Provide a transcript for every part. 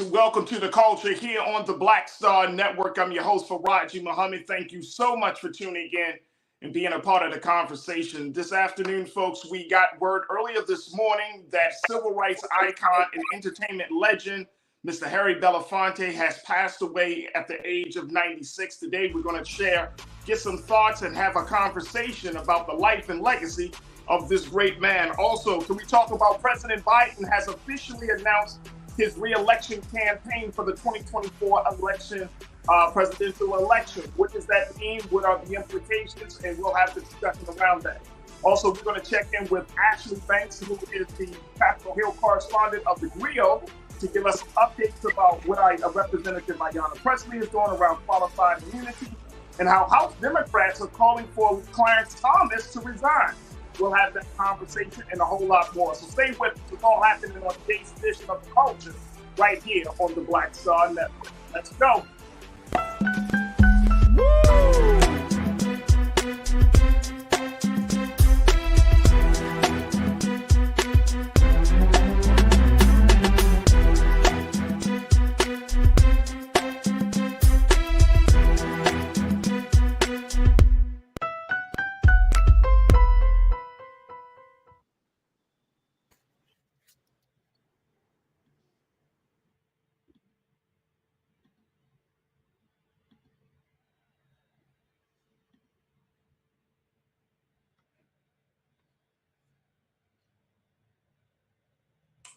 Welcome to the culture here on the Black Star Network. I'm your host, Faraji Muhammad. Thank you so much for tuning in and being a part of the conversation. This afternoon, folks, we got word earlier this morning that civil rights icon and entertainment legend, Mr. Harry Belafonte, has passed away at the age of 96. Today, we're going to get some thoughts and have a conversation about the life and legacy of this great man. Also, can we talk about President Biden has officially announced his re-election campaign for the 2024 presidential election? What does that mean? What are the implications? And we'll have the discussion around that. Also, we're going to check in with Ashley Banks, who is the Capitol Hill correspondent of the Griot, to give us updates about what Representative Ayanna Pressley is doing around qualified immunity and how House Democrats are calling for Clarence Thomas to resign. We'll have that conversation and a whole lot more. So stay with us. It's all happening on today's edition of The Culture right here on the Black Star Network. Let's go.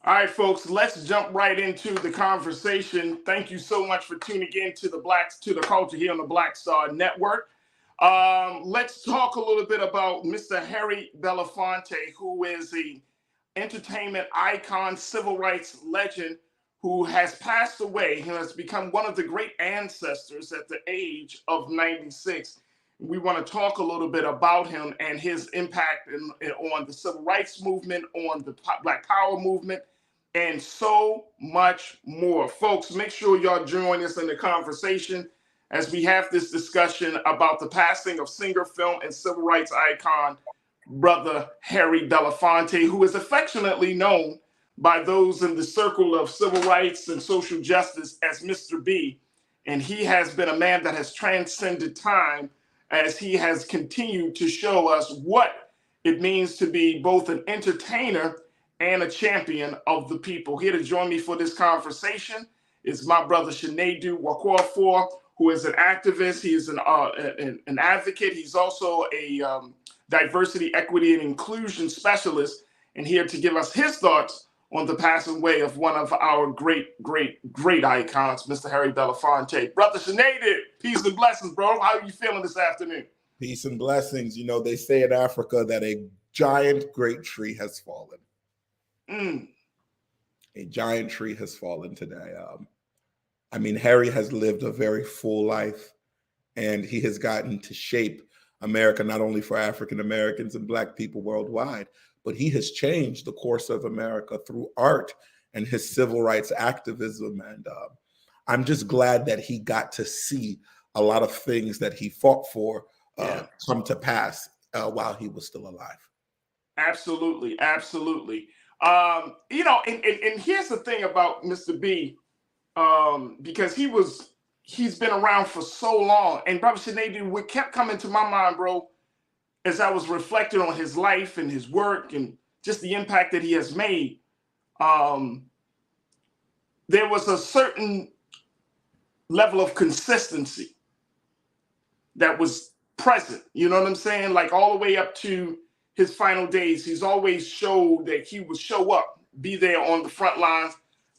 All right, folks, let's jump right into the conversation. Thank you so much for tuning in to the culture here on the Black Star Network. Let's talk a little bit about Mr. Harry Belafonte, who is the entertainment icon, civil rights legend, who has passed away. He has become one of the great ancestors at the age of 96. We want to talk a little bit about him and his impact on the civil rights movement, on the Black Power movement, and so much more. Folks, make sure y'all join us in the conversation as we have this discussion about the passing of singer, film, and civil rights icon, Brother Harry Belafonte, who is affectionately known by those in the circle of civil rights and social justice as Mr. B. And he has been a man that has transcended time as he has continued to show us what it means to be both an entertainer and a champion of the people. Here to join me for this conversation is my brother Sinedu Wakorafor, who is an activist. He is an advocate. He's also a diversity, equity, and inclusion specialist, and here to give us his thoughts on the passing away of one of our great icons, Mr. Harry Belafonte. Brother Sinedu, peace and blessings, bro. How are you feeling this afternoon? Peace and blessings. You know, they say in Africa that a giant great tree has fallen. A giant tree has fallen today. Harry has lived a very full life, and he has gotten to shape America, not only for African Americans and Black people worldwide, but he has changed the course of America through art and his civil rights activism. And I'm just glad that he got to see a lot of things that he fought for come to pass while he was still alive. Absolutely, absolutely. And here's the thing about Mr. B, because he's been around for so long. And Brother Sinedu, what kept coming to my mind, bro, as I was reflecting on his life and his work and just the impact that he has made, there was a certain level of consistency that was present. You know what I'm saying? Like all the way up to his final days, he's always showed that he would show up, be there on the front lines,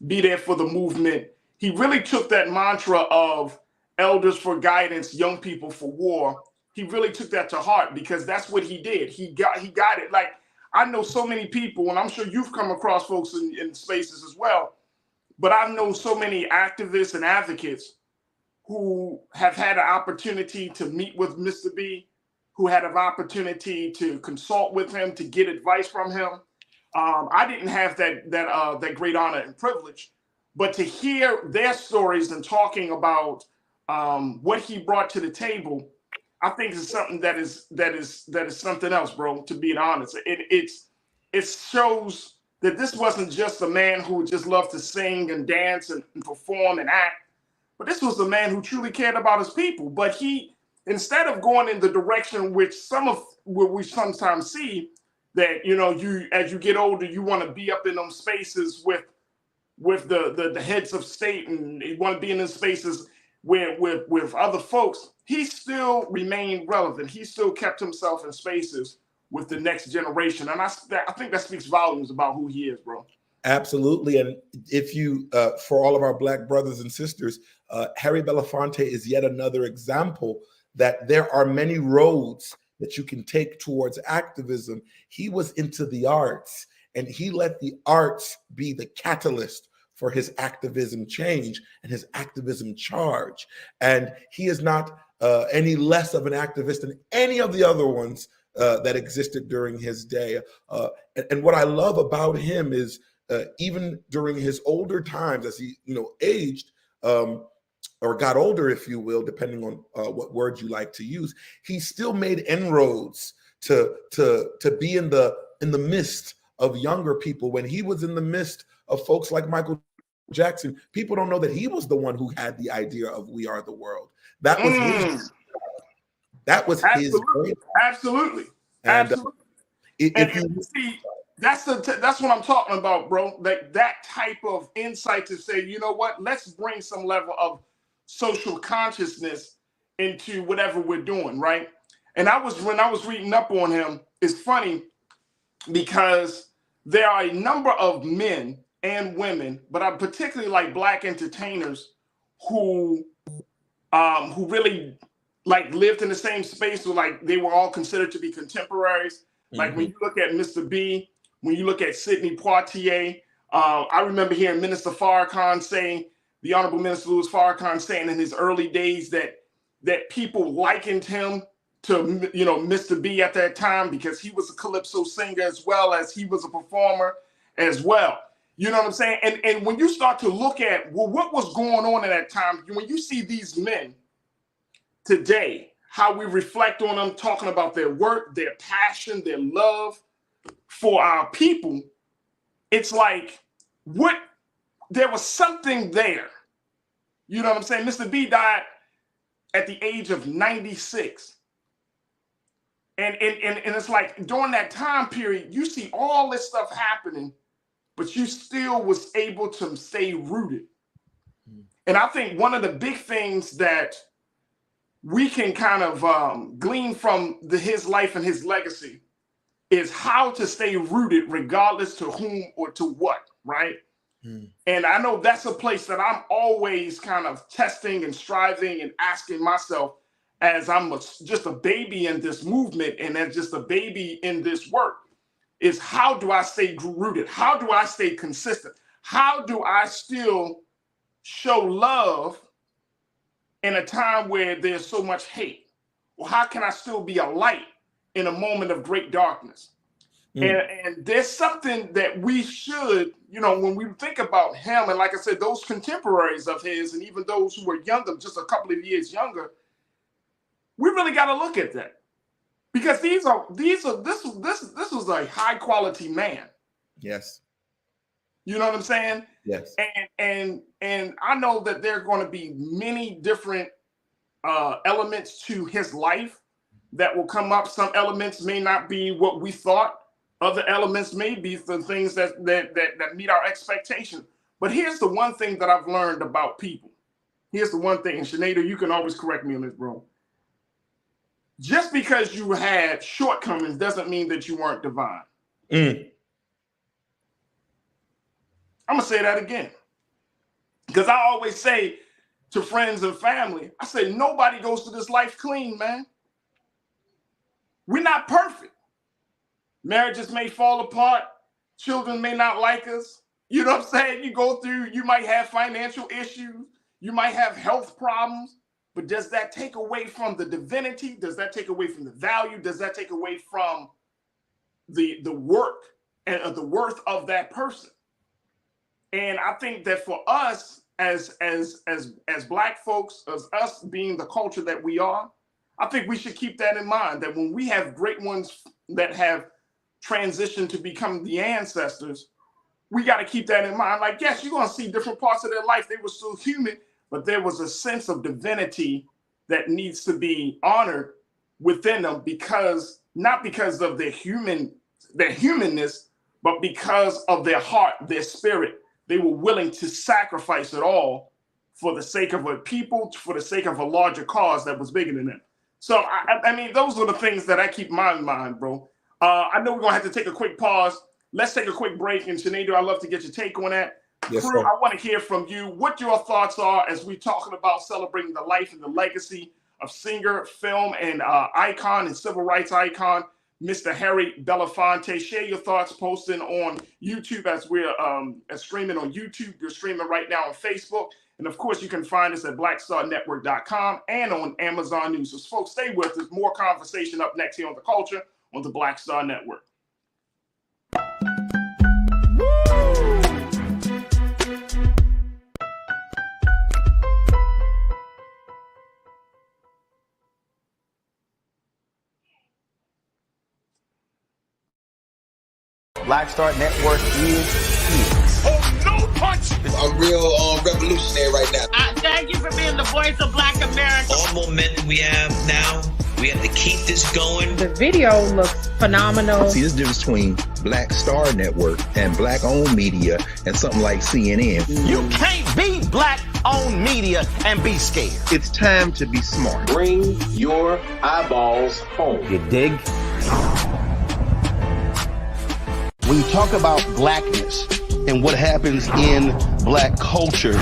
be there for the movement. He really took that mantra of elders for guidance, young people for war. He really took that to heart because that's what he did. He got it. Like, I know so many people, and I'm sure you've come across folks in spaces as well, but I've known so many activists and advocates who have had an opportunity to meet with Mr. B, who had an opportunity to consult with him, to get advice from him. I didn't have that great honor and privilege, but to hear their stories and talking about what he brought to the table, I think is something that is something else, bro. To be honest, it shows that this wasn't just a man who just loved to sing and dance and perform and act, but this was a man who truly cared about his people. But he, instead of going in the direction which some of what we sometimes see, that you as you get older, you want to be up in those spaces with the heads of state, and you want to be in those spaces with other folks. He still remained relevant. He still kept himself in spaces with the next generation, and I think that speaks volumes about who he is, bro. Absolutely. And if you, for all of our Black brothers and sisters, Harry Belafonte is yet another example that there are many roads that you can take towards activism. He was into the arts, and he let the arts be the catalyst for his activism change and his activism charge. And he is not any less of an activist than any of the other ones that existed during his day. And what I love about him is, even during his older times, as he aged, or got older, if you will, depending on what words you like to use, he still made inroads to be in the midst of younger people. When he was in the midst of folks like Michael Jackson, people don't know that he was the one who had the idea of "We Are the World." That was his. That was his. Absolutely. And Absolutely. if you see, that's what I'm talking about, bro. That type of insight to say, you know what, let's bring some level of social consciousness into whatever we're doing, right? And when I was reading up on him, it's funny because there are a number of men and women, but I particularly like Black entertainers who really like lived in the same space, where like they were all considered to be contemporaries. Like when you look at Mr. B, when you look at Sidney Poitier, I remember hearing Minister Farrakhan saying, the Honorable Minister Louis Farrakhan saying in his early days that people likened him to Mr. B at that time because he was a calypso singer as well as he was a performer as well. You know what I'm saying? And when you start to look at, well, what was going on at that time, when you see these men today, how we reflect on them, talking about their work, their passion, their love for our people, it's like, there was something there. You know what I'm saying? Mr. B died at the age of 96. And it's like during that time period, you see all this stuff happening, but you still was able to stay rooted. And I think one of the big things that we can kind of glean from his life and his legacy is how to stay rooted regardless to whom or to what, right? And I know that's a place that I'm always kind of testing and striving and asking myself as I'm just a baby in this movement and as just a baby in this work, is how do I stay rooted? How do I stay consistent? How do I still show love in a time where there's so much hate? Well, how can I still be a light in a moment of great darkness? And there's something that we should, when we think about him, and like I said, those contemporaries of his, and even those who were younger, just a couple of years younger, we really got to look at that, because this was a high quality man. Yes. You know what I'm saying? Yes. And I know that there are going to be many different elements to his life that will come up. Some elements may not be what we thought. Other elements may be the things that meet our expectation. But here's the one thing that I've learned about people. Here's the one thing, and Sinead, you can always correct me on this, bro. Just because you had shortcomings doesn't mean that you weren't divine. I'm going to say that again. Because I always say to friends and family, I say, nobody goes through this life clean, man. We're not perfect. Marriages may fall apart. Children may not like us. You know what I'm saying? You might have financial issues. You might have health problems. But does that take away from the divinity? Does that take away from the value? Does that take away from the work and the worth of that person? And I think that for us as Black folks, as us being the culture that we are, I think we should keep that in mind, that when we have great ones that have transitioned to become the ancestors, we got to keep that in mind. Like, yes, you're going to see different parts of their life. They were still human, but there was a sense of divinity that needs to be honored within them, because not because of their humanness, but because of their heart, their spirit. They were willing to sacrifice it all for the sake of a people, for the sake of a larger cause that was bigger than them. So, I mean, those are the things that I keep in my mind, bro. I know we're going to have to take a quick pause. Let's take a quick break. And Sinead, I'd love to get your take on that. Yes, Crew, sir. I want to hear from you what your thoughts are as we're talking about celebrating the life and the legacy of singer, film, and icon and civil rights icon, Mr. Harry Belafonte. Share your thoughts posting on YouTube as we're streaming on YouTube. You're streaming right now on Facebook. And of course, you can find us at blackstarnetwork.com and on Amazon News. So folks, stay with us. More conversation up next here on The Culture on the Black Star Network. Black Star Network is here. Oh, no punch! I'm real revolutionary right now. Thank you for being the voice of Black America. All momentum we have now, we have to keep this going. The video looks phenomenal. See, there's a difference between Black Star Network and black-owned media and something like CNN. You can't be black-owned media and be scared. It's time to be smart. Bring your eyeballs home. You dig? When you talk about blackness and what happens in black culture,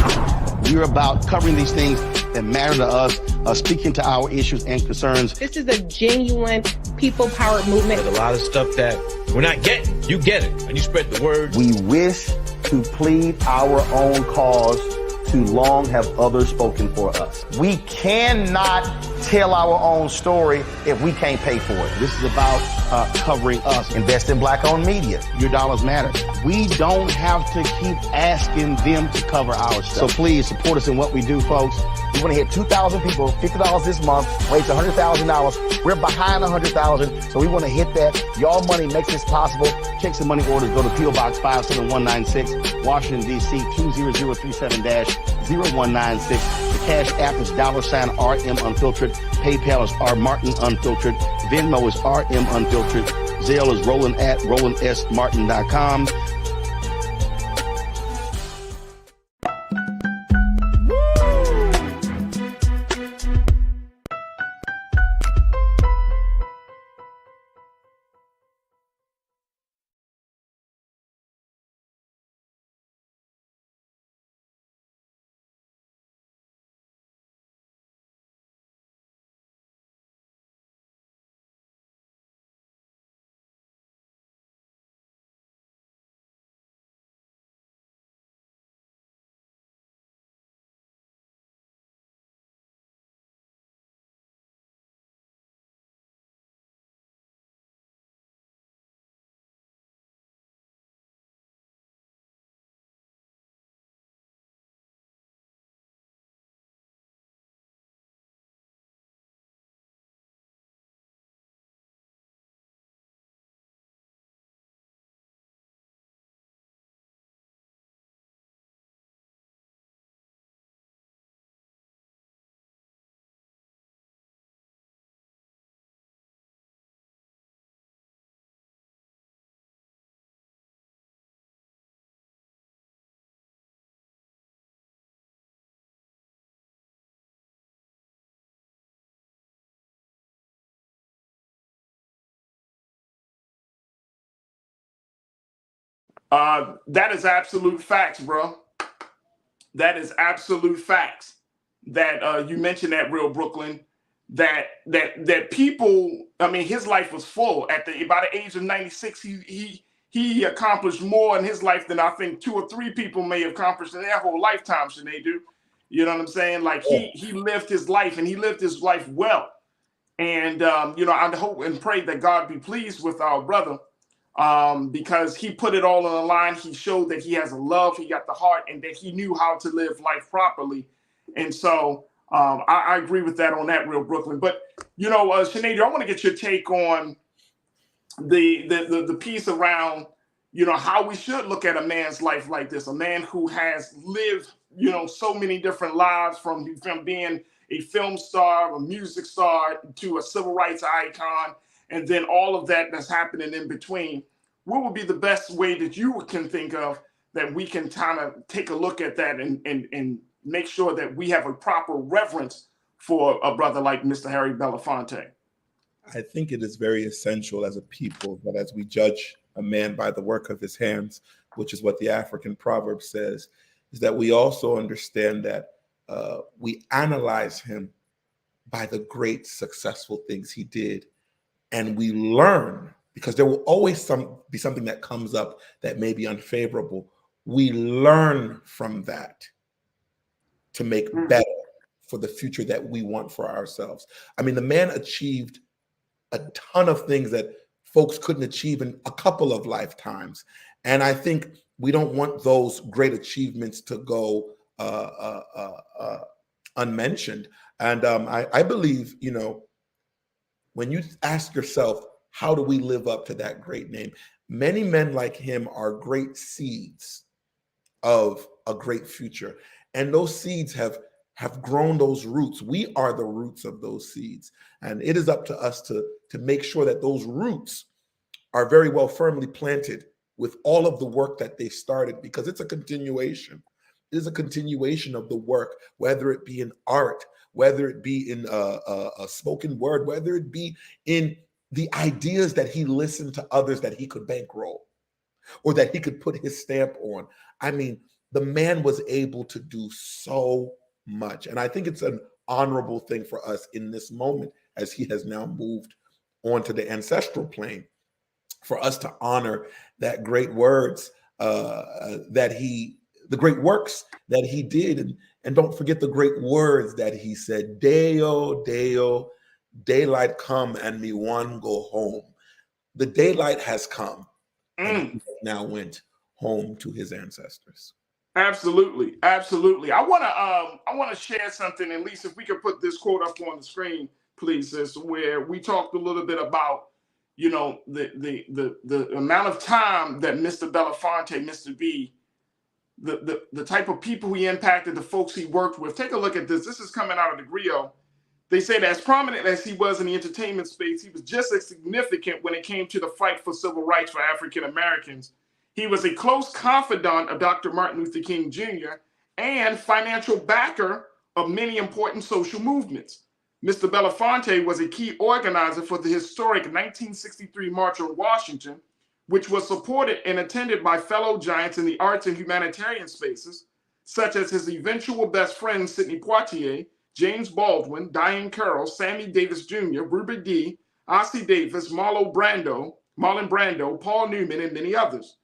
we're about covering these things that matter to us, speaking to our issues and concerns. This is a genuine people-powered movement. There's a lot of stuff that we're not getting. You get it, and you spread the word. We wish to plead our own cause. Too long have others spoken for us. We cannot tell our own story if we can't pay for it. This is about covering us. Invest in black-owned media. Your dollars matter. We don't have to keep asking them to cover our stuff. So please support us in what we do, folks. We want to hit 2,000 people, $50 this month, raise $100,000. We're behind 100,000, so we want to hit that. Y'all money makes this possible. Checks and money orders go to P.O. Box 57196, Washington, D.C. 20037-0196. The Cash App is $RM Unfiltered. PayPal is R Martin Unfiltered. Venmo is RM Unfiltered. Zelle is Roland at RolandSMartin.com. That is absolute facts, bro. That is absolute facts. That you mentioned that, Real Brooklyn. That people. I mean, his life was full. By the age of 96, he accomplished more in his life than I think 2 or 3 people may have accomplished in their whole lifetime. Sinead, do you know what I'm saying? Like he lived his life, and he lived his life well. And I hope and pray that God be pleased with our brother. Because he put it all on the line. He showed that he has a love, he got the heart, and that he knew how to live life properly. And so I agree with that on that, Real Brooklyn. But, Sinead, I want to get your take on the piece around, how we should look at a man's life like this, a man who has lived, so many different lives from being a film star, a music star, to a civil rights icon, and then all of that that's happening in between. What would be the best way that you can think of that we can kind of take a look at that and make sure that we have a proper reverence for a brother like Mr. Harry Belafonte? I think it is very essential as a people that as we judge a man by the work of his hands, which is what the African proverb says, is that we also understand that we analyze him by the great successful things he did. And we learn, because there will always be something that comes up that may be unfavorable. We learn from that to make better for the future that we want for ourselves. I mean, the man achieved a ton of things that folks couldn't achieve in a couple of lifetimes. And I think we don't want those great achievements to go unmentioned. And I believe, when you ask yourself, how do we live up to that great name? Many men like him are great seeds of a great future. And those seeds have grown those roots. We are the roots of those seeds. And it is up to us to make sure that those roots are very well firmly planted with all of the work that they started, because it's a continuation. It is a continuation of the work, whether it be in art, whether it be in a spoken word, whether it be in the ideas that he listened to others that he could bankroll or that he could put his stamp on. I mean, the man was able to do so much. And I think it's an honorable thing for us in this moment, as he has now moved onto the ancestral plane, for us to honor that great words the great works that he did. And don't forget the great words that he said, Deo, Deo, daylight come and me one go home. The daylight has come and he now went home to his ancestors. Absolutely, absolutely. I want to share something. At least if we could put this quote up on the screen, please, sis, where we talked a little bit about, the amount of time that Mr. Belafonte, Mr. B, the type of people he impacted, the folks he worked with. Take a look at this. This is coming out of the Griot. They say that as prominent as he was in the entertainment space, he was just as significant when it came to the fight for civil rights for African Americans. He was a close confidant of Dr. Martin Luther King Jr. and financial backer of many important social movements. Mr. Belafonte was a key organizer for the historic 1963 March on Washington, which was supported and attended by fellow giants in the arts and humanitarian spaces, such as his eventual best friends Sidney Poitier, James Baldwin, Diane Carroll, Sammy Davis Jr., Ruby Dee, Ossie Davis, Marlon Brando, Paul Newman, and many others.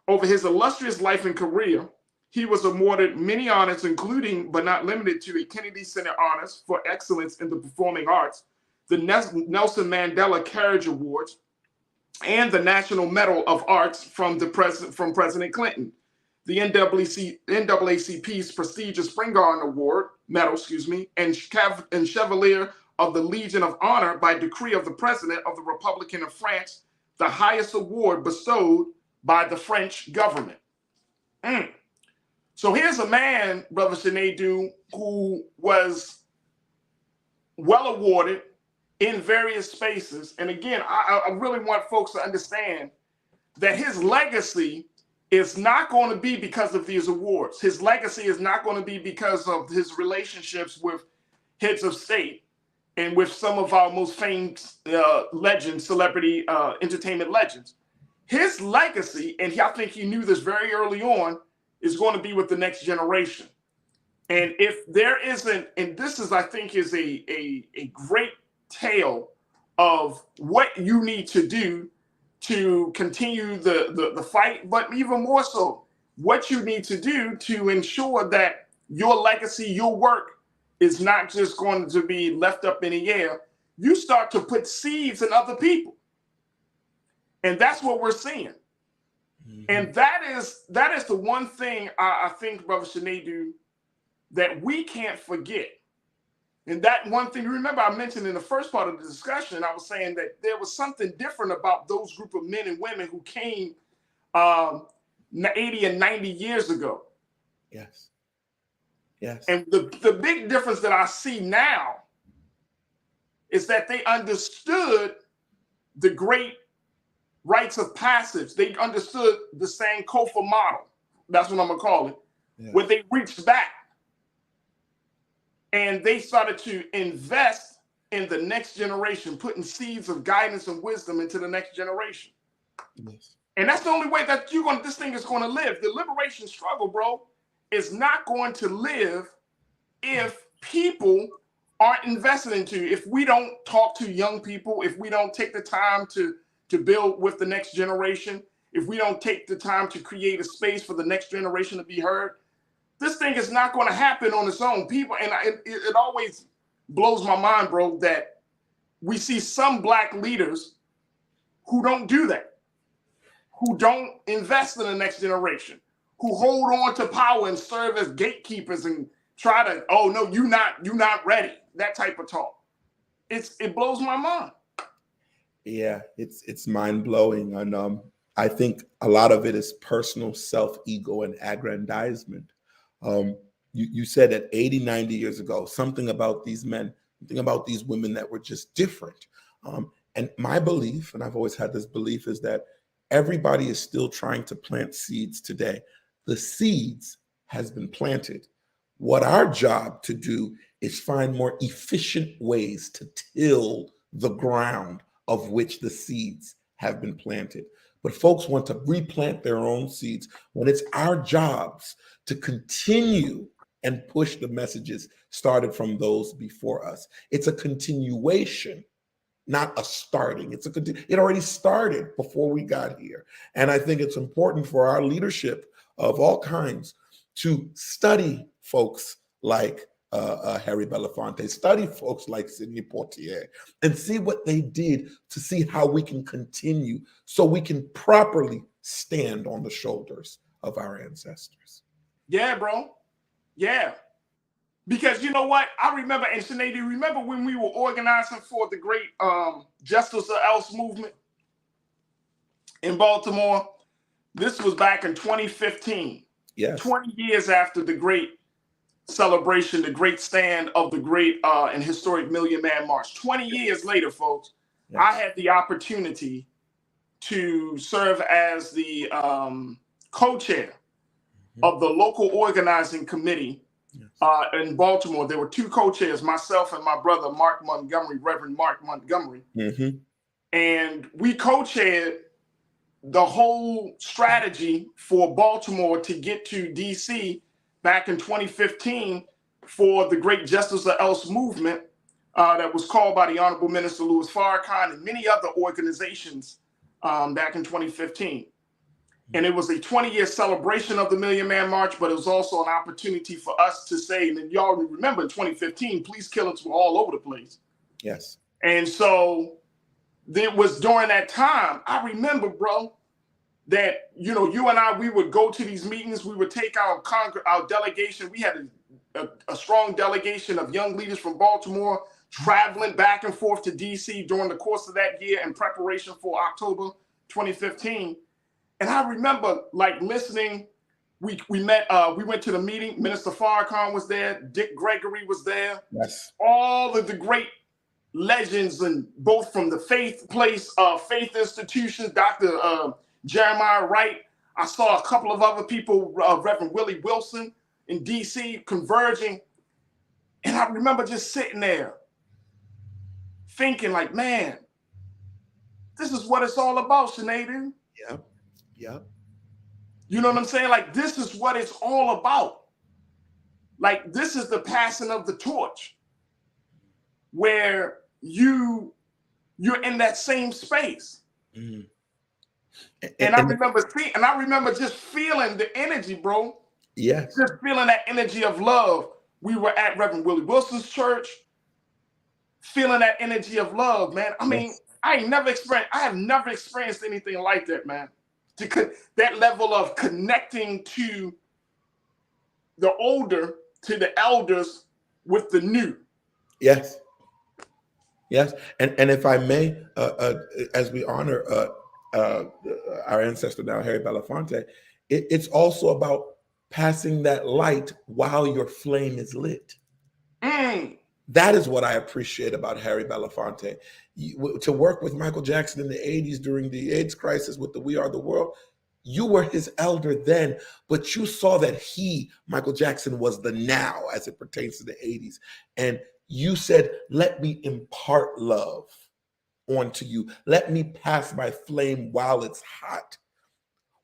Over his illustrious life and career, he was awarded many honors, including but not limited to a Kennedy Center Honors for Excellence in the Performing Arts, the Nelson Mandela Carriage Awards, and the National Medal of Arts from President Clinton, the NAACP's prestigious Spingarn Award medal, and Chevalier of the Legion of Honor by decree of the President of the Republic of France, the highest award bestowed by the French government. So here's a man, Brother Shanadu, who was well awarded in various spaces. And again, I really want folks to understand that his legacy is not going to be because of these awards. His legacy is not going to be because of his relationships with heads of state and with some of our most famous legends, celebrity entertainment legends. His legacy, and I think he knew this very early on, is going to be with the next generation. And if there isn't, and this is, I think, is a great tale of what you need to do to continue the fight, but even more so, what you need to do to ensure that your legacy, your work is not just going to be left up in the air. You start to put seeds in other people. And that's what we're seeing. And that is the one thing I think, Brother Shanadu, that we can't forget. And that one thing, remember I mentioned in the first part of the discussion, I was saying that there was something different about those group of men and women who came um, 80 and 90 years ago. Yes. Yes. And the big difference that I see now is that they understood the great rites of passage. They understood the Sankofa model. That's what I'm going to call it. Yeah. Where they reached back and they started to invest in the next generation, putting seeds of guidance and wisdom into the next generation. Yes. And that's the only way that this thing is going to live. The liberation struggle, bro, is not going to live if people aren't invested into, if we don't talk to young people, if we don't take the time to build with the next generation, if we don't take the time to create a space for the next generation to be heard, this thing is not going to happen on its own. People, and it always blows my mind, bro, that we see some Black leaders who don't do that, who don't invest in the next generation, who hold on to power and serve as gatekeepers and try to, oh no, you're not ready. That type of talk. It blows my mind. Yeah, it's mind blowing, and I think a lot of it is personal self-ego and aggrandizement. You said that 80, 90 years ago, something about these men, something about these women that were just different. And my belief, and I've always had this belief, is that everybody is still trying to plant seeds today. The seeds has been planted. What our job to do is find more efficient ways to till the ground of which the seeds have been planted. But folks want to replant their own seeds when it's our jobs to continue and push the messages started from those before us. It's a continuation, not a starting. It already started before we got here. And I think it's important for our leadership of all kinds to study folks like Harry Belafonte, study folks like Sidney Poitier, and see what they did to see how we can continue so we can properly stand on the shoulders of our ancestors. Yeah, bro. Yeah. Because you know what? I remember, and Sinead, do you remember when we were organizing for the great Justice or Else movement in Baltimore? This was back in 2015. Yes. 20 years after the great celebration, the great stand of the great and historic Million Man March. 20 years later, folks, Yes. I had the opportunity to serve as the co-chair of the local organizing committee in Baltimore. There were two co-chairs, myself and my brother, Mark Montgomery, Reverend Mark Montgomery. Mm-hmm. And we co-chaired the whole strategy for Baltimore to get to DC back in 2015 for the great Justice or Else movement that was called by the Honorable Minister Louis Farrakhan and many other organizations back in 2015. And it was a 20-year celebration of the Million Man March, but it was also an opportunity for us to say, and y'all remember in 2015, police killings were all over the place. Yes. And so it was during that time, I remember, bro, that, you know, you and I, we would go to these meetings, we would take our delegation. We had a strong delegation of young leaders from Baltimore traveling back and forth to DC during the course of that year in preparation for October 2015. And I remember like listening, we went to the meeting, Minister Farrakhan was there, Dick Gregory was there. Yes. All of the great legends, and both from the faith institutions, Dr. Jeremiah Wright. I saw a couple of other people, Reverend Willie Wilson in DC converging. And I remember just sitting there thinking like, man, this is what it's all about, Sinead. Yeah. Yeah. You know what I'm saying? Like, this is what it's all about. Like, this is the passing of the torch where you're in that same space. Mm. And I remember just feeling the energy, bro. Yes. Just feeling that energy of love. We were at Reverend Willie Wilson's church, feeling that energy of love, man. I mean, Yes. I have never experienced anything like that, man. That level of connecting to the older, to the elders with the new. Yes. Yes. And if I may, as we honor our ancestor now, Harry Belafonte, it's also about passing that light while your flame is lit. That is what I appreciate about Harry Belafonte. To work with Michael Jackson in the 80s during the AIDS crisis with the We Are the World, you were his elder then, but you saw that Michael Jackson, was the now as it pertains to the 80s. And you said, let me impart love onto you. Let me pass my flame while it's hot,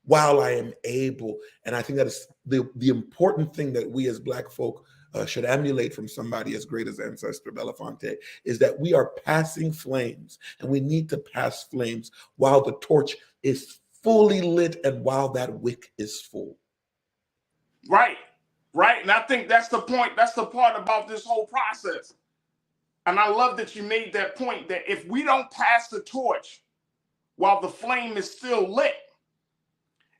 while I am able. And I think that is the important thing that we as Black folk should emulate from somebody as great as Ancestor Belafonte, is that we are passing flames, and we need to pass flames while the torch is fully lit and while that wick is full. Right. And I think that's the point. That's the part about this whole process. And I love that you made that point, that if we don't pass the torch while the flame is still lit,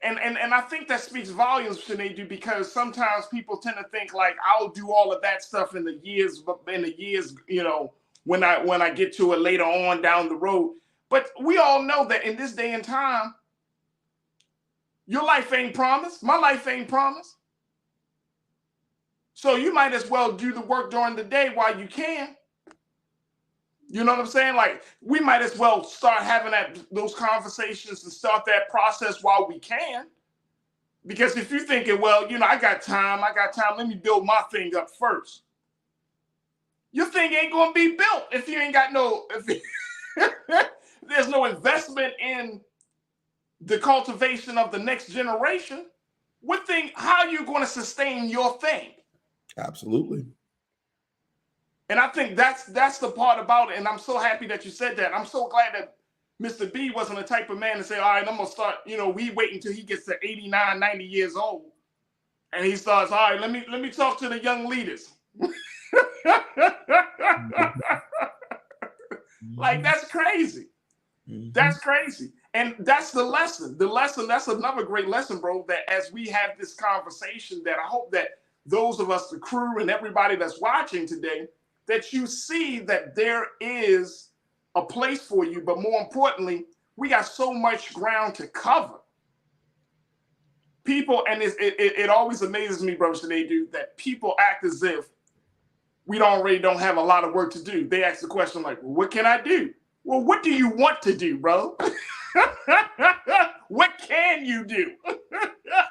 and I think that speaks volumes, Sinedu, because sometimes people tend to think like, I'll do all of that stuff in the years, you know, when I get to it later on down the road. But we all know that in this day and time, your life ain't promised. My life ain't promised. So you might as well do the work during the day while you can. You know what I'm saying? Like, we might as well start having those conversations and start that process while we can. Because if you're thinking, well, you know, I got time, let me build my thing up first. Your thing ain't going to be built if you ain't got there's no investment in the cultivation of the next generation. How are you going to sustain your thing? Absolutely. And I think that's the part about it. And I'm so happy that you said that. I'm so glad that Mr. B wasn't the type of man to say, all right, I'm going to start, you know, we wait until he gets to 89, 90 years old. And he starts, all right, let me talk to the young leaders. Like, that's crazy. That's crazy. And that's the lesson. That's another great lesson, bro, that as we have this conversation, that I hope that those of us, the crew and everybody that's watching today, that you see that there is a place for you, but more importantly, we got so much ground to cover. People, and it always amazes me, brothers, they do, that people act as if we already don't have a lot of work to do. They ask the question like, well, what can I do? Well, what do you want to do, bro? What can you do?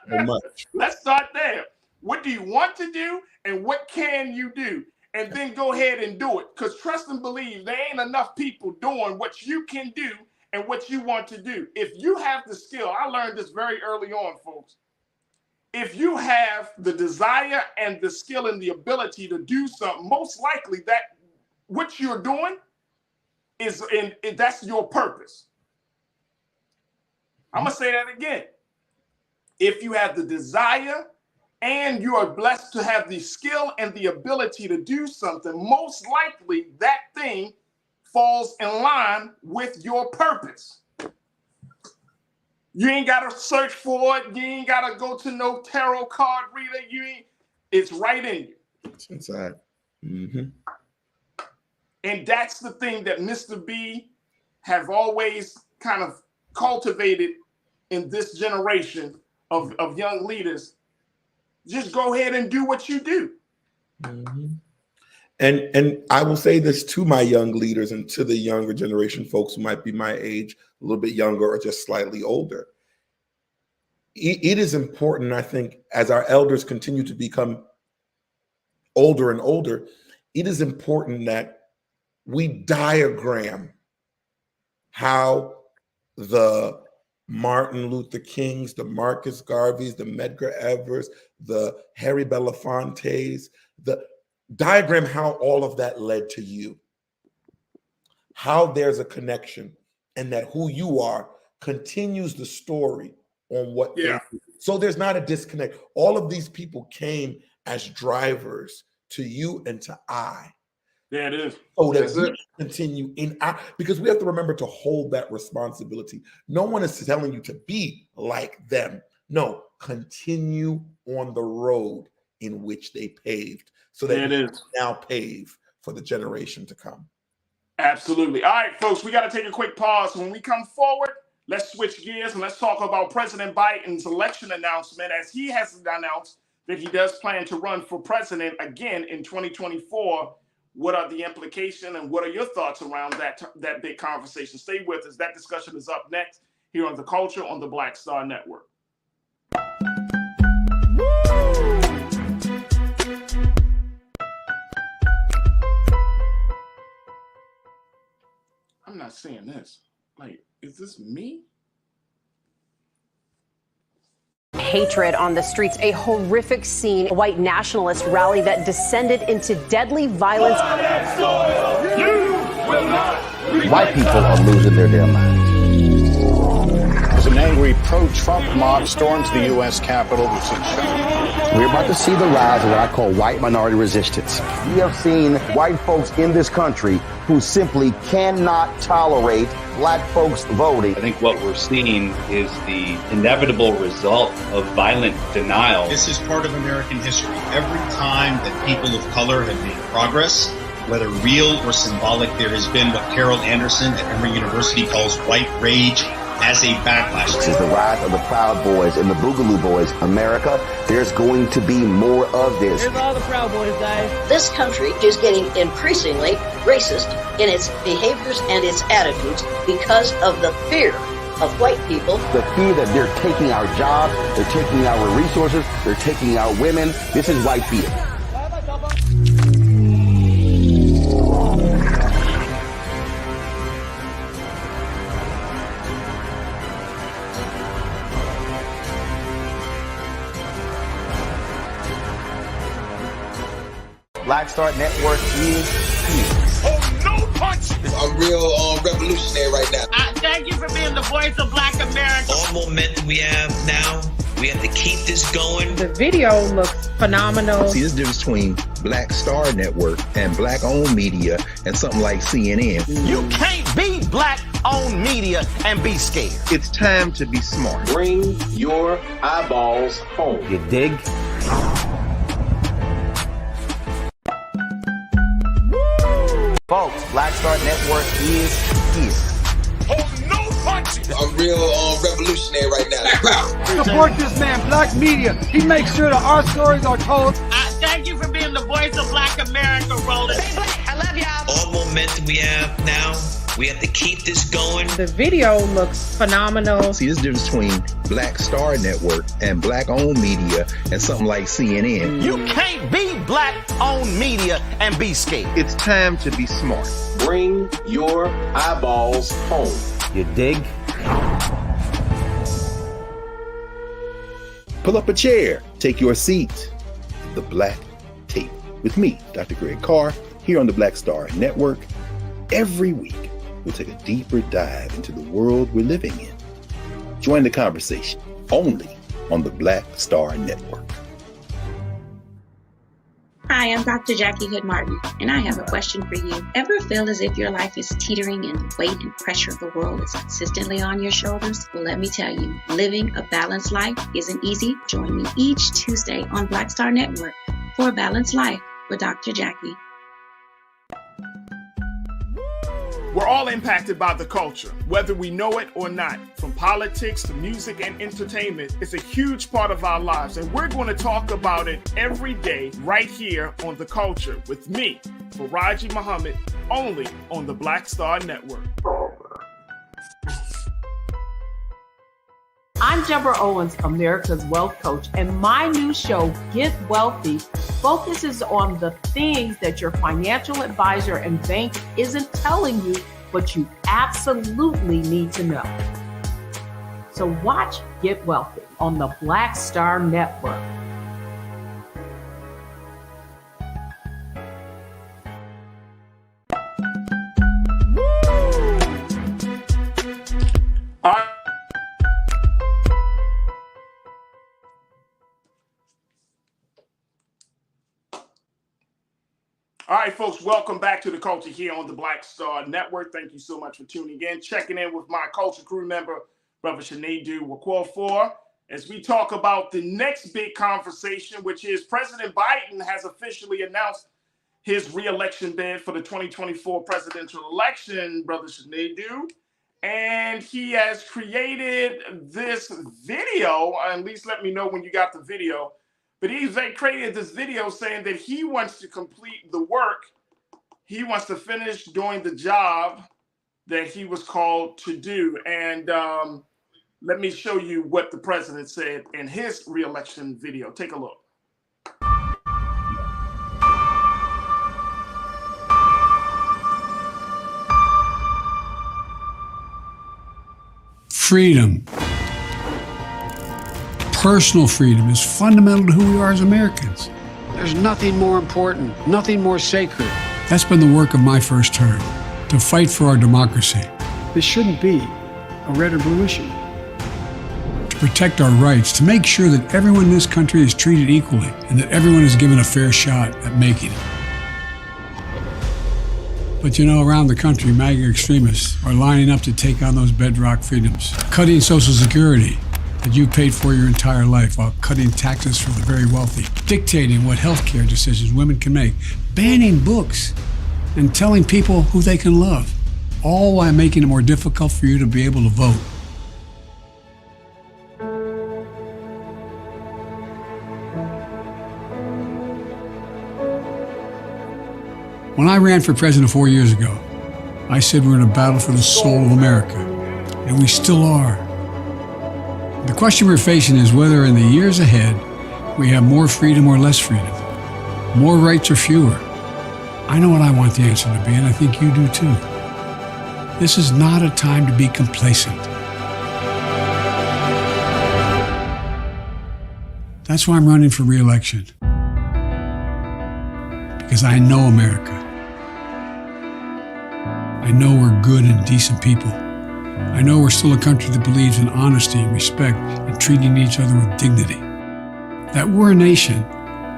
So much. Let's start there. What do you want to do, and what can you do? And then go ahead and do it. Because trust and believe, there ain't enough people doing what you can do and what you want to do. If you have the skill, I learned this very early on, folks. If you have the desire and the skill and the ability to do something, most likely that what you're doing is that's your purpose. I'm going to say that again. If you have the desire and you are blessed to have the skill and the ability to do something, most likely that thing falls in line with your purpose. You ain't got to search for it. You ain't got to go to no tarot card reader. It's right in you. It's inside. Mm-hmm. And that's the thing that Mr. B have always kind of cultivated in this generation of young leaders. Just go ahead and do what you do. Mm-hmm. And I will say this to my young leaders and to the younger generation, folks who might be my age, a little bit younger or just slightly older. It is important, I think, as our elders continue to become older and older, it is important that we diagram how the Martin Luther Kings, the Marcus Garveys, the Medgar Evers, the Harry Belafontes, the diagram how all of that led to you, how there's a connection, and that who you are continues the story on what they do. So there's not a disconnect. All of these people came as drivers to you and to I. Yeah, it is. So that we continue in our, because we have to remember to hold that responsibility. No one is telling you to be like them. No, continue on the road in which they paved, so that you now pave for the generation to come. Absolutely. All right, folks, we got to take a quick pause. When we come forward, Let's switch gears and let's talk about President Biden's election announcement, as he has announced that he does plan to run for president again in 2024. What are the implications and what are your thoughts around that big conversation? Stay with us. That discussion is up next here on The Culture on the Black Star Network. I'm not seeing this. Like, is this me? Hatred on the streets, a horrific scene, a white nationalist rally that descended into deadly violence. White people are losing their damn minds. As an angry pro-Trump mob storms the U.S. Capitol, we've seen shots. We're about to see the rise of what I call white minority resistance. We have seen white folks in this country who simply cannot tolerate black folks voting. I think what we're seeing is the inevitable result of violent denial. This is part of American history. Every time that people of color have made progress, whether real or symbolic, there has been what Carol Anderson at Emory University calls white rage as a backlash. This is the rise of the Proud Boys and the Boogaloo Boys. America, there's going to be more of this. Here's all the Proud Boys, guys. This country is getting increasingly racist in its behaviors and its attitudes because of the fear of white people. The fear that they're taking our jobs, they're taking our resources, they're taking our women. This is white fear. Black Star Network is here. Oh, no punch! I'm real revolutionary right now. Thank you for being the voice of Black America. All momentum we have now, we have to keep this going. The video looks phenomenal. See, there's a difference between Black Star Network and black-owned media and something like CNN. You can't be black-owned media and be scared. It's time to be smart. Bring your eyeballs home. You dig? Folks, Black Star Network is here. Oh, no punch! I'm real revolutionary right now. Support this man, Black Media. He makes sure that our stories are told. Thank you for being the voice of Black America, Roland. Stay black. I love y'all. All momentum we have now, we have to keep this going. The video looks phenomenal. See, there's a difference between Black Star Network and black-owned media and something like CNN. You can't be black-owned media and be scared. It's time to be smart. Bring your eyeballs home. You dig? Pull up a chair. Take your seat. The Black Tape with me, Dr. Greg Carr, here on the Black Star Network. Every week, we'll take a deeper dive into the world we're living in. Join the conversation only on the Black Star Network. Hi, I'm Dr. Jackie Hood Martin, and I have a question for you. Ever feel as if your life is teetering and the weight and pressure of the world is consistently on your shoulders? Well, let me tell you, living a balanced life isn't easy. Join me each Tuesday on Black Star Network for a Balanced Life with Dr. Jackie. We're all impacted by the culture, whether we know it or not. From politics to music and entertainment, it's a huge part of our lives, and we're going to talk about it every day right here on The Culture with me, Faraji Muhammad, only on the Black Star Network. I'm Deborah Owens, America's Wealth Coach, and my new show, Get Wealthy, focuses on the things that your financial advisor and bank isn't telling you, but you absolutely need to know. So watch Get Wealthy on the Black Star Network. All right, folks, welcome back to The Culture here on the Black Star Network. Thank you so much for tuning in, checking in with my Culture crew member, Brother Sinedu Wakofor, as we talk about the next big conversation, which is President Biden has officially announced his re-election bid for the 2024 presidential election, Brother Sinedu. and he has created this video. At least let me know when you got the video. But they created this video saying that he wants to complete the work. He wants to finish doing the job that he was called to do. And let me show you what the president said in his re-election video. Take a look. Freedom, personal freedom, is fundamental to who we are as Americans. There's nothing more important, nothing more sacred. That's been the work of my first term, to fight for our democracy. This shouldn't be a red or blue issue. To protect our rights, to make sure that everyone in this country is treated equally and that everyone is given a fair shot at making it. But you know, around the country, MAGA extremists are lining up to take on those bedrock freedoms, cutting Social Security that you paid for your entire life while cutting taxes for the very wealthy, dictating what healthcare decisions women can make, banning books, and telling people who they can love, all while making it more difficult for you to be able to vote. When I ran for president 4 years ago, I said we're in a battle for the soul of America, and we still are. The question we're facing is whether in the years ahead we have more freedom or less freedom, more rights or fewer. I know what I want the answer to be, and I think you do too. This is not a time to be complacent. That's why I'm running for re-election, because I know America. I know we're good and decent people. I know we're still a country that believes in honesty and respect and treating each other with dignity. That we're a nation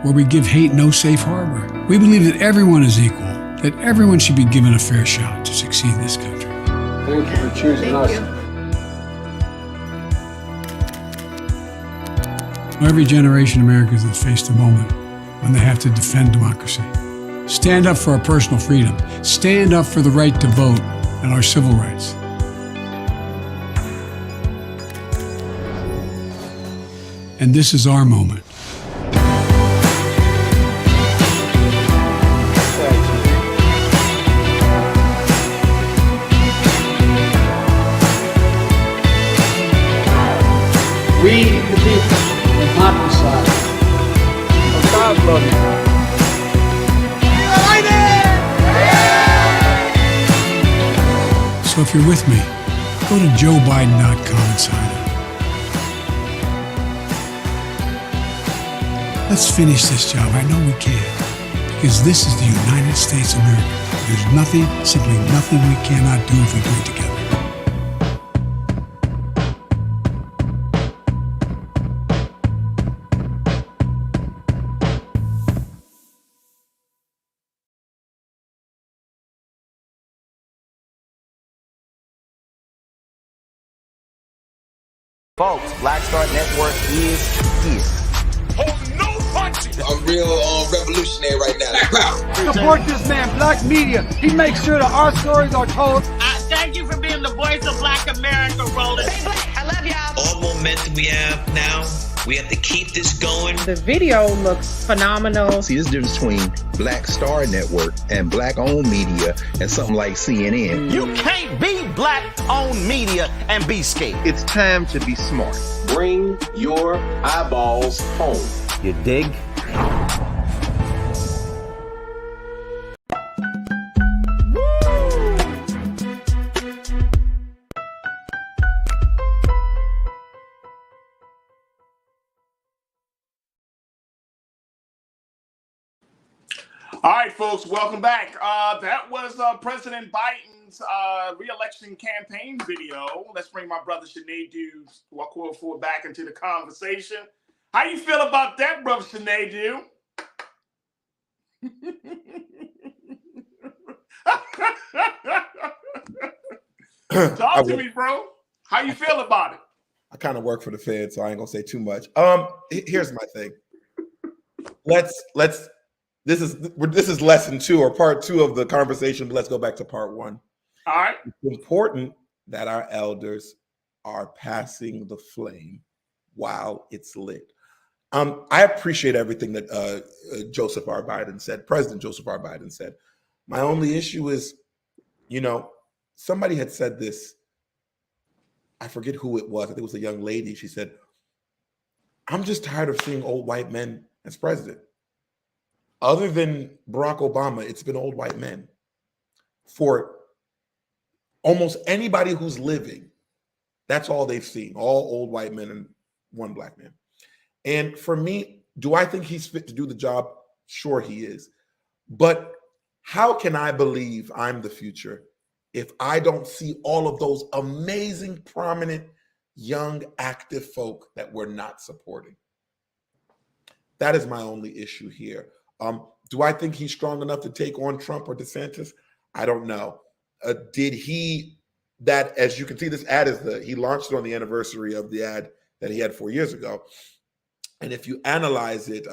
where we give hate no safe harbor. We believe that everyone is equal, that everyone should be given a fair shot to succeed in this country. Thank you for choosing us. Every generation of Americans has faced a moment when they have to defend democracy. Stand up for our personal freedom. Stand up for the right to vote and our civil rights. And this is our moment. We, the people, will not decide. God love you. So if you're with me, go to joebiden.com and sign up. Let's finish this job. I know we can, because this is the United States of America. There's nothing, simply nothing we cannot do if we do it together. Folks, Black Star Network is here. Hold no punches. I'm real revolutionary right now. Support this man, Black Media. He makes sure that our stories are told. Thank you for being the voice of Black America, Roland. Stay black. I love y'all. All momentum we have now, we have to keep this going. The video looks phenomenal. See, there's a difference between Black Star Network and Black-owned media and something like CNN. You can't be Black-owned media and be scared. It's time to be smart. Bring your eyeballs home. You dig? All right, folks, welcome back. That was President Biden's re-election campaign video. Let's bring my brother Sinead Wakwa back into the conversation. How you feel about that, brother Sinead? Talk to me, bro. How you feel about it? I kind of work for the Fed, so I ain't gonna say too much. Here's my thing. This is lesson 2 or part 2 of the conversation, but let's go back to part 1. All right. It's important that our elders are passing the flame while it's lit. I appreciate everything that Joseph R. Biden said, President Joseph R. Biden said. My only issue is, somebody had said this, I forget who it was, I think it was a young lady. She said, I'm just tired of seeing old white men as president. Other than Barack Obama, it's been old white men. For almost anybody who's living, that's all they've seen, all old white men and one black man. And for me, do I think he's fit to do the job? Sure he is. But how can I believe I'm the future if I don't see all of those amazing, prominent, young, active folk that we're not supporting? That is my only issue here. Do I think he's strong enough to take on Trump or DeSantis? I don't know. Did he, that, as you can see, this ad is he launched it on the anniversary of the ad that he had 4 years ago. And if you analyze it,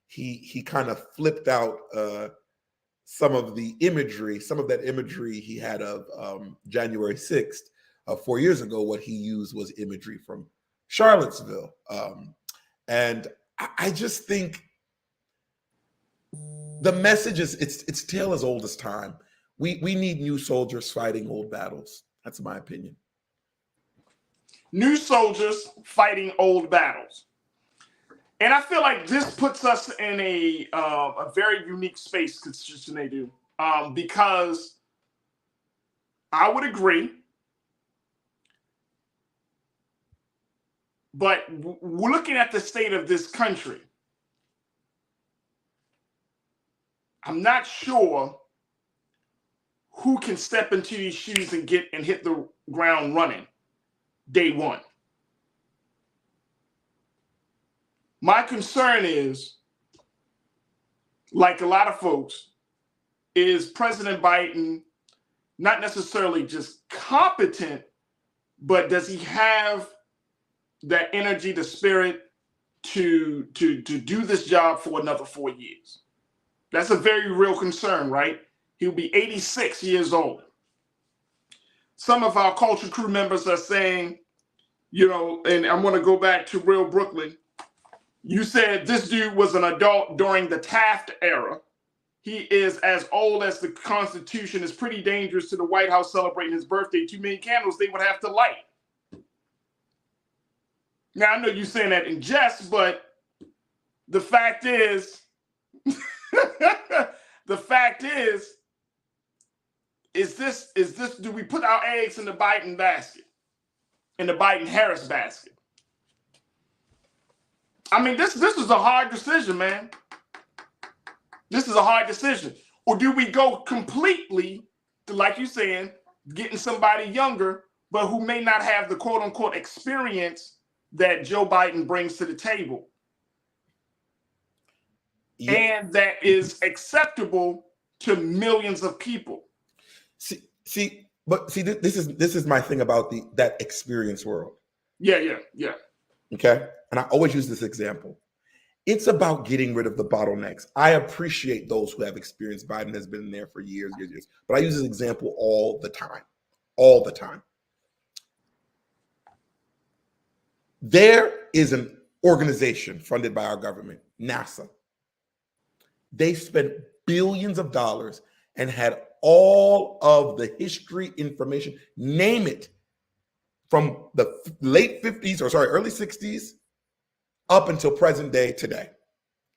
he kind of flipped out some of the imagery, some of that imagery he had of January 6th, 4 years ago. What he used was imagery from Charlottesville. And I just think the message is, it's tale as old as time. We need new soldiers fighting old battles. That's my opinion. New soldiers fighting old battles. And I feel like this puts us in a very unique space, Constitution do, because I would agree, but we're looking at the state of this country. I'm not sure who can step into these shoes and hit the ground running day one. My concern is, like a lot of folks, is President Biden not necessarily just competent, but does he have that energy, the spirit to do this job for another 4 years? That's a very real concern, right? He'll be 86 years old. Some of our culture crew members are saying, and I'm going to go back to Real Brooklyn. You said this dude was an adult during the Taft era. He is as old as the Constitution. Is pretty dangerous to the White House celebrating his birthday. Too many candles they would have to light. Now, I know you're saying that in jest, but the fact is, do we put our eggs in the Biden basket, in the Biden-Harris basket? I mean, this is a hard decision, man. This is a hard decision. Or do we go completely, like you're saying, getting somebody younger, but who may not have the quote-unquote experience that Joe Biden brings to the table? Yeah. And that is acceptable to millions of people. See, this is my thing about that experience world. Yeah. Okay. And I always use this example. It's about getting rid of the bottlenecks. I appreciate those who have experience. Biden has been there for years. But I use this example all the time. There is an organization funded by our government, NASA. They spent billions of dollars and had all of the history information, name it, from the early 60s up until present day today.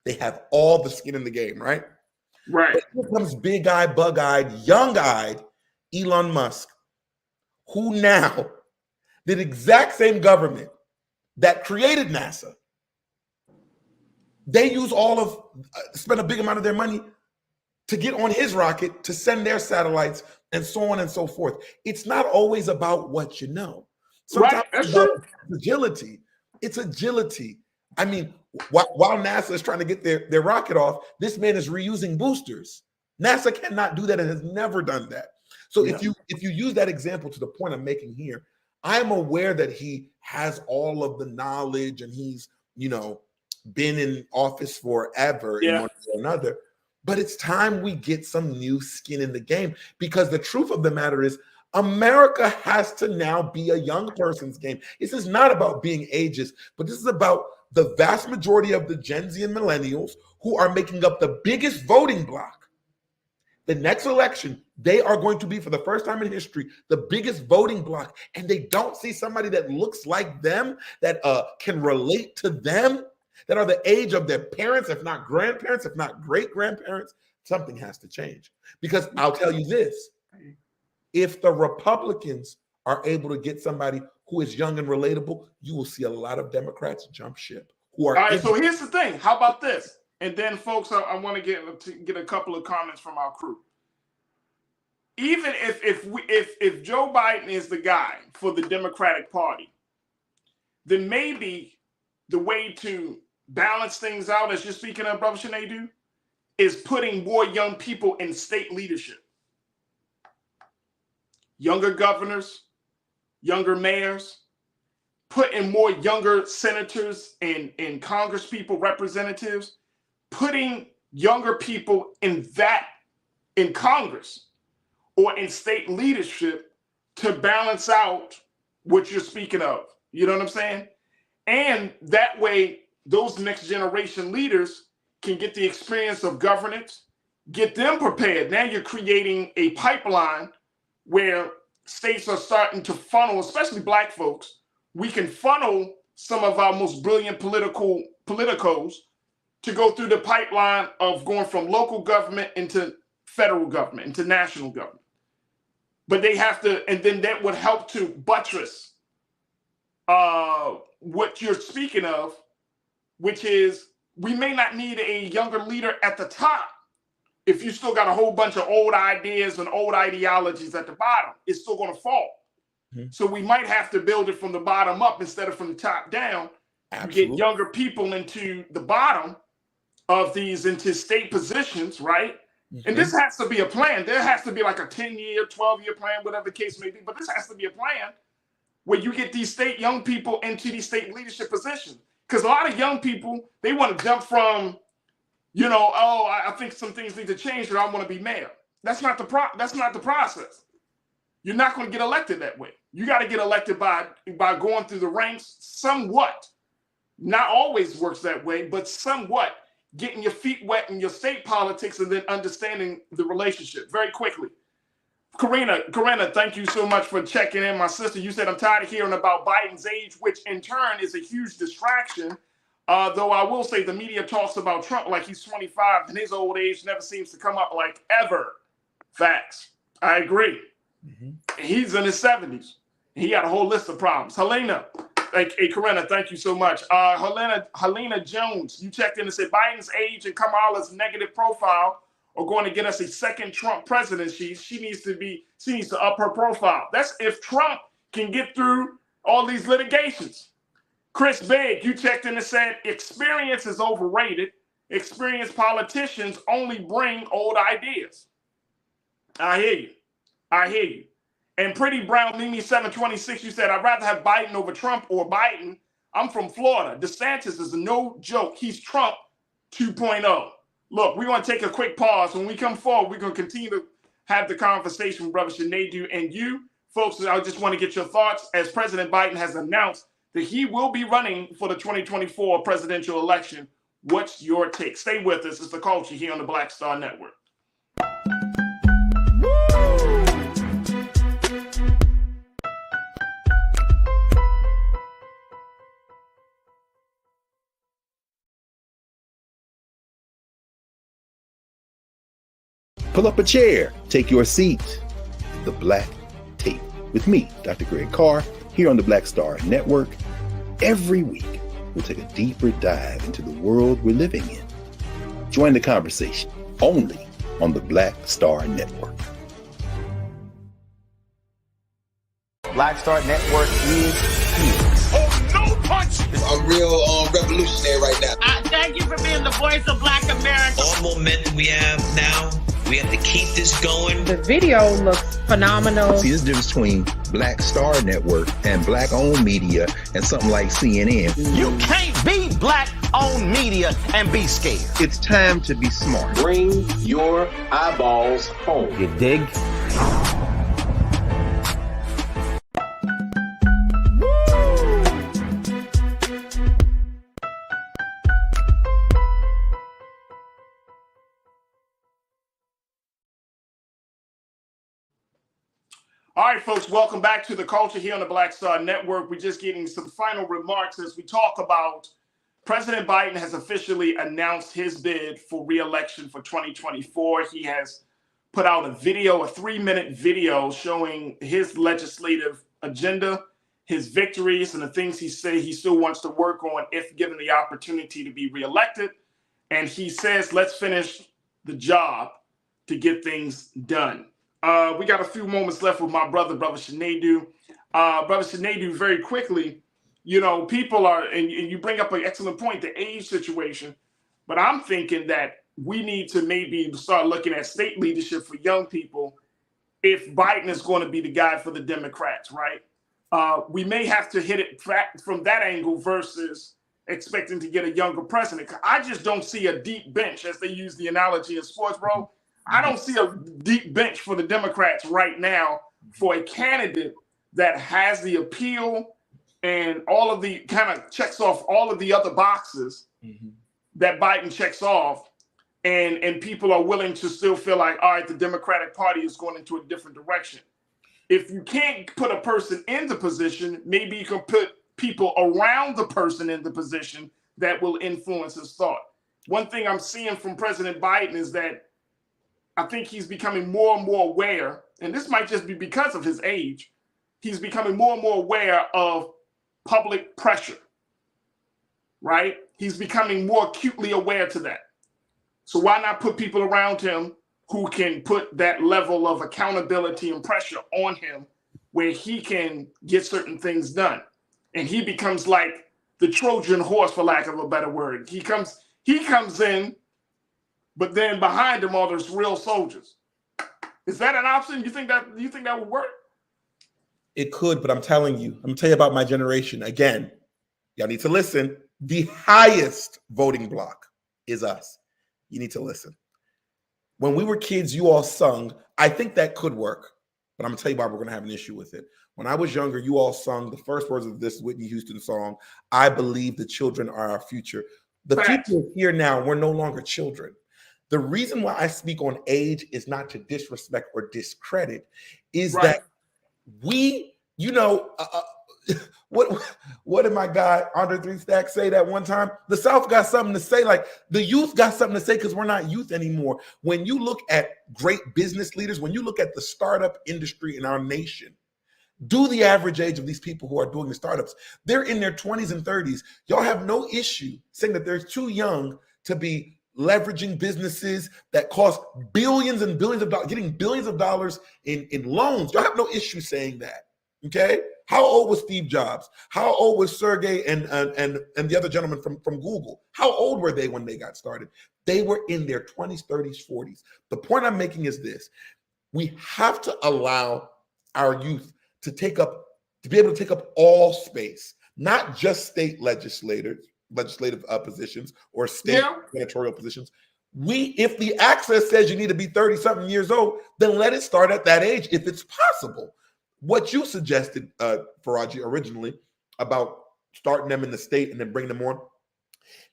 They have all the skin in the game, right? Right. But here comes big-eyed, bug-eyed, young-eyed Elon Musk, who now the exact same government that created NASA. They use spend a big amount of their money to get on his rocket, to send their satellites, and so on and so forth. It's not always about what you know. Sometimes it's about agility. It's agility. I mean, while NASA is trying to get their rocket off, this man is reusing boosters. NASA cannot do that and has never done that. So if you use that example to the point I'm making here, I'm aware that he has all of the knowledge and he's, been in office forever in one way or another. But it's time we get some new skin in the game, because the truth of the matter is, America has to now be a young person's game. This is not about being ageist, but this is about the vast majority of the Gen Z and millennials who are making up the biggest voting bloc. The next election, they are going to be, for the first time in history, the biggest voting bloc, and they don't see somebody that looks like them, that can relate to them, that are the age of their parents, if not grandparents, if not great-grandparents. Something has to change. Because I'll tell you this, if the Republicans are able to get somebody who is young and relatable, you will see a lot of Democrats jump ship. Who are all right, so here's the thing. How about this? And then, folks, I want to get a couple of comments from our crew. Even if Joe Biden is the guy for the Democratic Party, then maybe the way to balance things out, as you're speaking of, Brother Sinedu, is putting more young people in state leadership. Younger governors, younger mayors, putting more younger senators and Congress people, representatives, putting younger people in Congress or in state leadership to balance out what you're speaking of. You know what I'm saying? And that way, those next generation leaders can get the experience of governance, get them prepared. Now you're creating a pipeline where states are starting to funnel, especially Black folks. We can funnel some of our most brilliant politicos to go through the pipeline of going from local government into federal government, into national government. But they have to, and then that would help to buttress what you're speaking of, which is we may not need a younger leader at the top. If you still got a whole bunch of old ideas and old ideologies at the bottom, it's still going to fall. Mm-hmm. So we might have to build it from the bottom up instead of from the top down. Absolutely. You get younger people into the bottom of these, into state positions, right? Mm-hmm. And this has to be a plan. There has to be like a 10-year, 12-year plan, whatever the case may be. But this has to be a plan where you get these state young people into these state leadership positions. Because a lot of young people, they want to jump from, you know, oh, I think some things need to change, or I want to be mayor. That's not the process. You're not going to get elected that way. You got to get elected by going through the ranks somewhat. Not always works that way, but somewhat getting your feet wet in your state politics and then understanding the relationship very quickly. Karina, thank you so much for checking in. My sister, you said, I'm tired of hearing about Biden's age, which in turn is a huge distraction. Though I will say the media talks about Trump like he's 25 and his old age never seems to come up like ever. Facts. I agree. Mm-hmm. He's in his 70s. He got a whole list of problems. Helena, hey, Karina, thank you so much. Helena Jones, you checked in and said Biden's age and Kamala's negative profile are going to get us a second Trump presidency. She needs to up her profile. That's if Trump can get through all these litigations. Chris Begg, you checked in and said experience is overrated. Experienced politicians only bring old ideas. I hear you. And Pretty Brown Mimi 726, you said, I'd rather have Biden over Trump or Biden. I'm from Florida. DeSantis is no joke. He's Trump 2.0. Look, we're going to take a quick pause. When we come forward, we're going to continue to have the conversation with Brother Sinedu and you. Folks, I just want to get your thoughts as President Biden has announced that he will be running for the 2024 presidential election. What's your take? Stay with us. It's The Culture here on the Black Star Network. Pull up a chair, take your seat. The Black Tape with me, Dr. Greg Carr, here on the Black Star Network. Every week, we'll take a deeper dive into the world we're living in. Join the conversation only on the Black Star Network. Black Star Network is here. Oh, no punch! I'm real revolutionary right now. Thank you for being the voice of Black America. All momentum we have now, we have to keep this going. The video looks phenomenal. See, there's a difference between Black Star Network and Black-owned media and something like CNN. You can't be Black-owned media and be scared. It's time to be smart. Bring your eyeballs home. You dig? All right, folks, welcome back to the Culture here on the Black Star Network. We're just getting some final remarks as we talk about President Biden has officially announced his bid for re-election for 2024. He has put out a video, a 3-minute video showing his legislative agenda, his victories, and the things he said he still wants to work on if given the opportunity to be reelected. And he says, let's finish the job to get things done. We got a few moments left with my brother Shanadu. Brother Shanadu, very quickly, you know, people are, and you bring up an excellent point, the age situation, but I'm thinking that we need to maybe start looking at state leadership for young people if Biden is going to be the guy for the Democrats, right? We may have to hit it from that angle versus expecting to get a younger president. I just don't see a deep bench, as they use the analogy in sports, bro. I don't see a deep bench for the Democrats right now for a candidate that has the appeal and all of the kind of checks off all of the other boxes that Biden checks off, and people are willing to still feel like, all right, the Democratic Party is going into a different direction. If you can't put a person in the position, maybe you can put people around the person in the position that will influence his thought. One thing I'm seeing from President Biden is that I think he's becoming more and more aware, and this might just be because of his age, he's becoming more and more aware of public pressure, right? He's becoming more acutely aware to that. So why not put people around him who can put that level of accountability and pressure on him where he can get certain things done? And he becomes like the Trojan horse, for lack of a better word. He comes in, but then behind him are those real soldiers. Is that an option? You think that would work? It could, but I'm telling you, I'm gonna tell you about my generation. Again, y'all need to listen. The highest voting block is us. You need to listen. When we were kids, you all sung. I think that could work, but I'm gonna tell you why we're gonna have an issue with it. When I was younger, you all sung the first words of this Whitney Houston song, I believe the children are our future. The future here now, we're no longer children. The reason why I speak on age is not to disrespect or discredit, is that we, you know, what did my guy Andre 3 Stack say that one time? The South got something to say, like the youth got something to say because we're not youth anymore. When you look at great business leaders, when you look at the startup industry in our nation, do the average age of these people who are doing the startups. They're in their 20s and 30s. Y'all have no issue saying that they're too young to be leveraging businesses that cost billions and billions of dollars, getting billions of dollars in loans. Y'all have no issue saying that, okay? How old was Steve Jobs? How old was Sergey and the other gentleman from Google? How old were they when they got started? They were in their 20s, 30s, 40s. The point I'm making is this. We have to allow our youth to be able to take up all space, not just state legislative positions or state senatorial positions. If the access says you need to be 30-something years old, then let it start at that age if it's possible. What you suggested, Faraji, originally about starting them in the state and then bringing them on,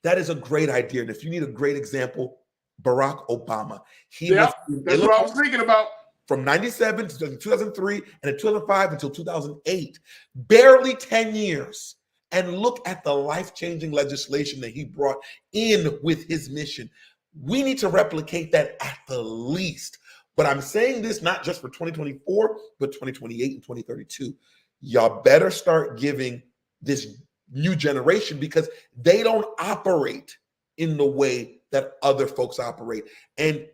that is a great idea. And if you need a great example, Barack Obama. That's what I was thinking about. From 97 to 2003 and in 2005 until 2008, barely 10 years. And look at the life-changing legislation that he brought in with his mission. We need to replicate that at the least. But I'm saying this not just for 2024, but 2028 and 2032. Y'all better start giving this new generation, because they don't operate in the way that other folks operate. And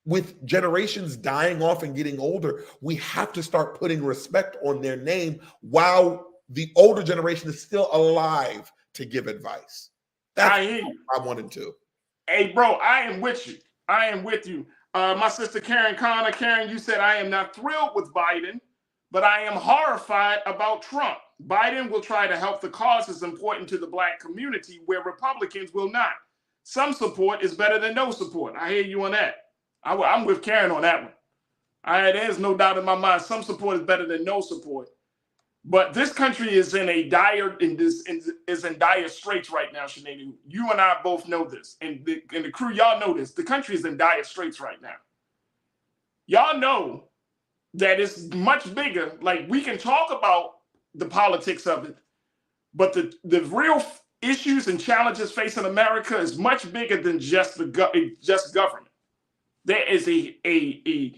with generations dying off and getting older, we have to start putting respect on their name while the older generation is still alive to give advice. That's what I wanted to. Hey, bro, I am with you. I am with you. My sister Karen Connor. Karen, you said, I am not thrilled with Biden, but I am horrified about Trump. Biden will try to help the causes important to the Black community where Republicans will not. Some support is better than no support. I hear you on that. I'm with Karen on that one. There's no doubt in my mind. Some support is better than no support. But this country is in dire straits right now, Sinead. You and I both know this, and the crew, y'all know this. The country is in dire straits right now. Y'all know that is much bigger. Like, we can talk about the politics of it, but the real issues and challenges facing America is much bigger than just government. There is a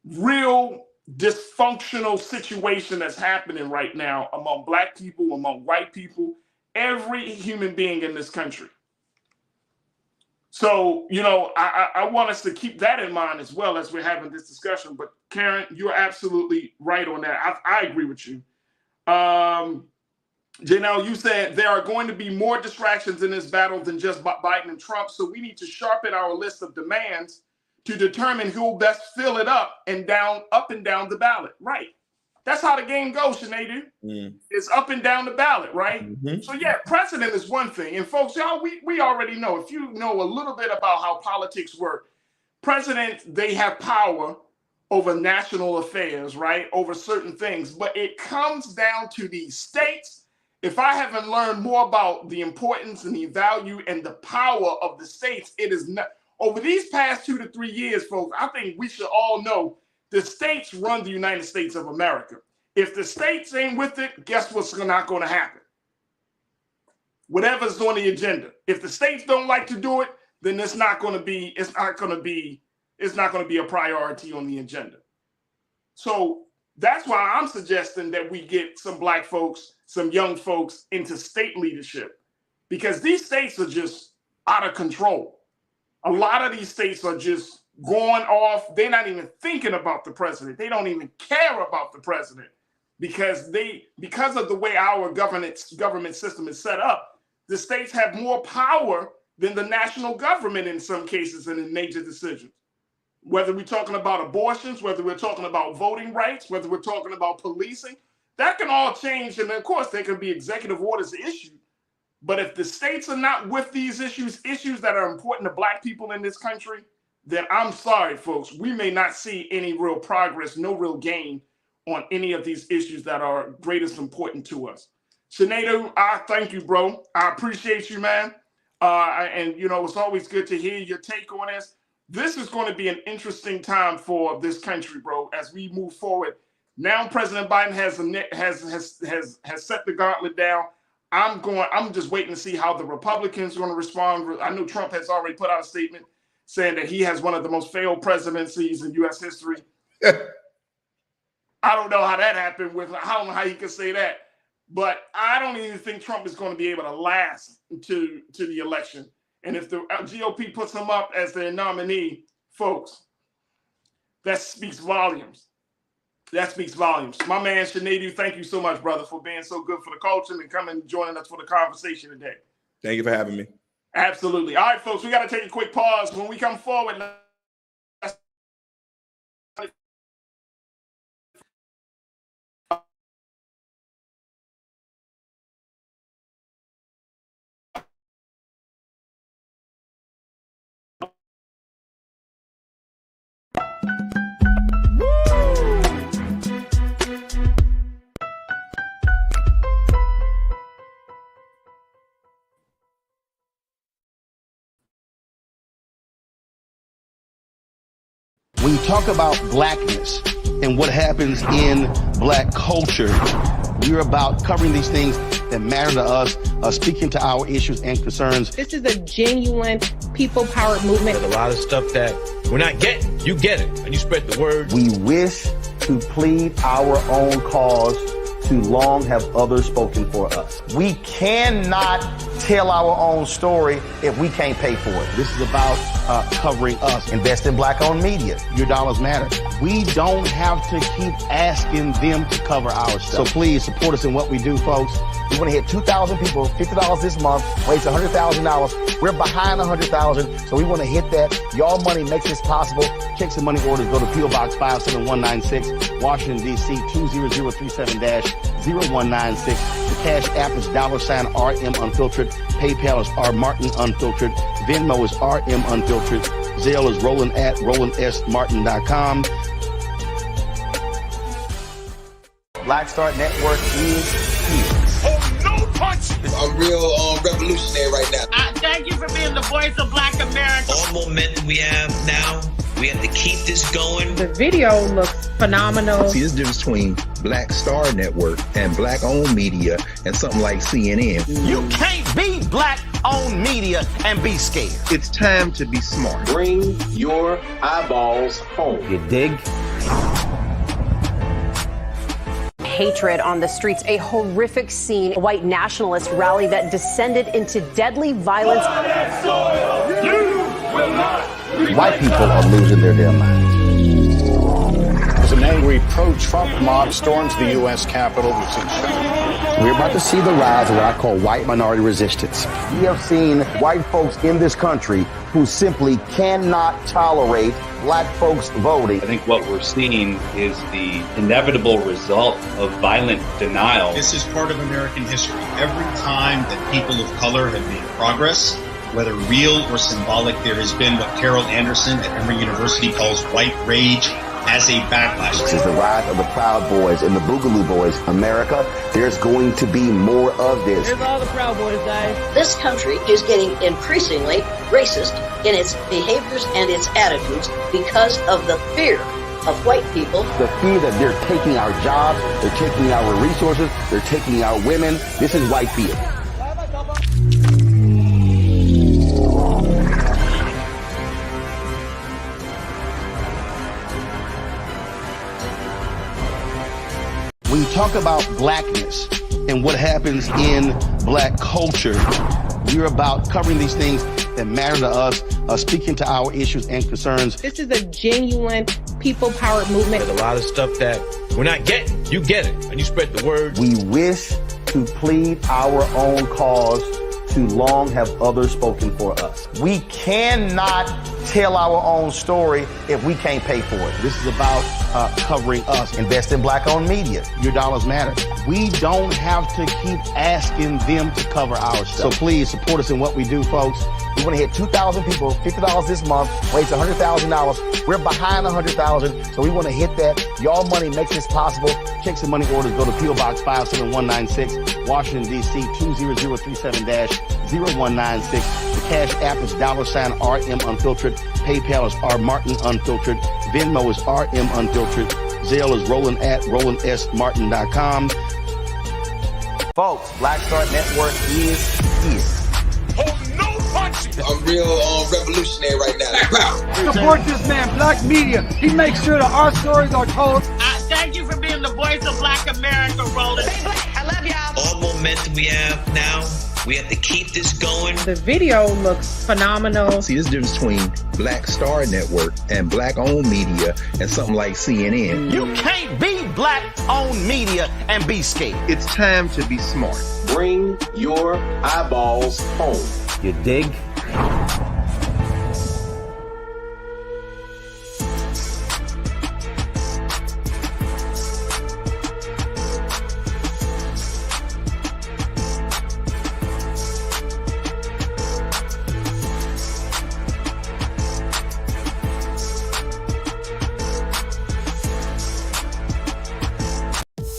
real dysfunctional situation that's happening right now among Black people, among white people, every human being in this country. So, you know, I want us to keep that in mind as well as we're having this discussion. But Karen, you're absolutely right on that. I agree with you. Janelle, you said there are going to be more distractions in this battle than just Biden and Trump. So we need to sharpen our list of demands to determine who will best fill it up and down the ballot. Right. That's how the game goes, Sinead. It's up and down the ballot, right? So yeah, precedent is one thing. And folks, y'all, we already know, if you know a little bit about how politics work, presidents, they have power over national affairs, right? Over certain things. But it comes down to the states. If I haven't learned more about the importance and the value and the power of the states, it is not. Over these past 2 to 3 years, folks, I think we should all know the states run the United States of America. If the states ain't with it, guess what's not going to happen? Whatever's on the agenda. If the states don't like to do it, then it's not going to be a priority on the agenda. So that's why I'm suggesting that we get some Black folks, some young folks into state leadership, because these states are just out of control. A lot of these states are just going off. They're not even thinking about the president. They don't even care about the president because of the way our government system is set up. The states have more power than the national government in some cases and in major decisions. Whether we're talking about abortions, whether we're talking about voting rights, whether we're talking about policing, that can all change. And of course, there can be executive orders issued. But if the states are not with these issues that are important to Black people in this country, then I'm sorry, folks, we may not see any real progress, no real gain on any of these issues that are greatest important to us. Sinead, I thank you, bro. I appreciate you, man. And, you know, it's always good to hear your take on this. This is going to be an interesting time for this country, bro, as we move forward. Now President Biden has set the gauntlet down. I'm just waiting to see how the Republicans are going to respond. I know Trump has already put out a statement saying that he has one of the most failed presidencies in U.S. history. I don't know how that happened I don't know how he could say that. But I don't even think Trump is going to be able to last to the election. And if the GOP puts him up as their nominee, folks, that speaks volumes. That speaks volumes. My man, Sinead, thank you so much, brother, for being so good for the culture and coming and joining us for the conversation today. Thank you for having me. Absolutely. All right, folks, we got to take a quick pause. When we come forward, When you talk about Blackness and what happens in Black culture, we're about covering these things that matter to us, speaking to our issues and concerns. This is a genuine people-powered movement. There's a lot of stuff that we're not getting. You get it, and you spread the word. We wish to plead our own cause. Too long have others spoken for us. We cannot tell our own story if we can't pay for it. This is about covering us. Invest in Black-owned media. Your dollars matter. We don't have to keep asking them to cover our stuff. So please support us in what we do, folks. We want to hit 2,000 people, $50 this month, raise $100,000. We're behind 100,000, so we want to hit that. Your money makes this possible. Check some money orders. Go to P.O. Box 57196, Washington, D.C. 20037-0196. The Cash App is $RM Unfiltered. PayPal is R Martin Unfiltered. Venmo is RM Unfiltered. Zelle is Roland@RolandSMartin.com. Black Star Network is here. Oh, no punch! I'm real revolutionary right now. Thank you for being the voice of Black America. All momentum we have now We have to keep this going. The video looks phenomenal. See, there's a difference between Black Star Network and Black-owned media and something like CNN. You can't be Black-owned media and be scared. It's time to be smart. Bring your eyeballs home. You dig? Hatred on the streets, a horrific scene, a white nationalist rally that descended into deadly violence. White people are losing their damn minds. As an angry pro-Trump mob storms the U.S. Capitol, we're about to see the rise of what I call white minority resistance. We have seen white folks in this country who simply cannot tolerate black folks voting. I think what we're seeing is the inevitable result of violent denial. This is part of American history. Every time that people of color have made progress, whether real or symbolic, there has been what Carol Anderson at Emory University calls white rage as a backlash. This is the rise of the Proud Boys and the Boogaloo Boys. America, there's going to be more of this. Here's all the Proud Boys, guys. This country is getting increasingly racist in its behaviors and its attitudes because of the fear of white people. The fear that they're taking our jobs, they're taking our resources, they're taking our women. This is white fear. When you talk about blackness and what happens in black culture, we're about covering these things that matter to us, speaking to our issues and concerns. This is a genuine people-powered movement. There's a lot of stuff that we're not getting. You get it, and you spread the word. We wish to plead our own cause. Too long have others spoken for us. We cannot tell our own story if we can't pay for it. This is about covering us. Invest in black-owned media. Your dollars matter. We don't have to keep asking them to cover our stuff. So please support us in what we do, folks. We want to hit 2,000 people, $50 this month, raise $100,000. We're behind 100,000, so we want to hit that. Y'all money makes this possible. Checks and money orders go to P.O. Box 57196, Washington, D.C. 20037-0196. The Cash App is $RM Unfiltered. PayPal is R Martin Unfiltered. Venmo is RM Unfiltered. Zelle is RolandS.Martin.com. Folks, Black Star Network is here. I'm real revolutionary right now. Support this man, Black Media. He makes sure that our stories are told. Thank you for being the voice of Black America, Roland. I love y'all. All momentum we have now, we have to keep this going. The video looks phenomenal. See, there's a difference between Black Star Network and Black-owned media and something like CNN. You can't be Black-owned media and be scared. It's time to be smart. Bring your eyeballs home. You dig?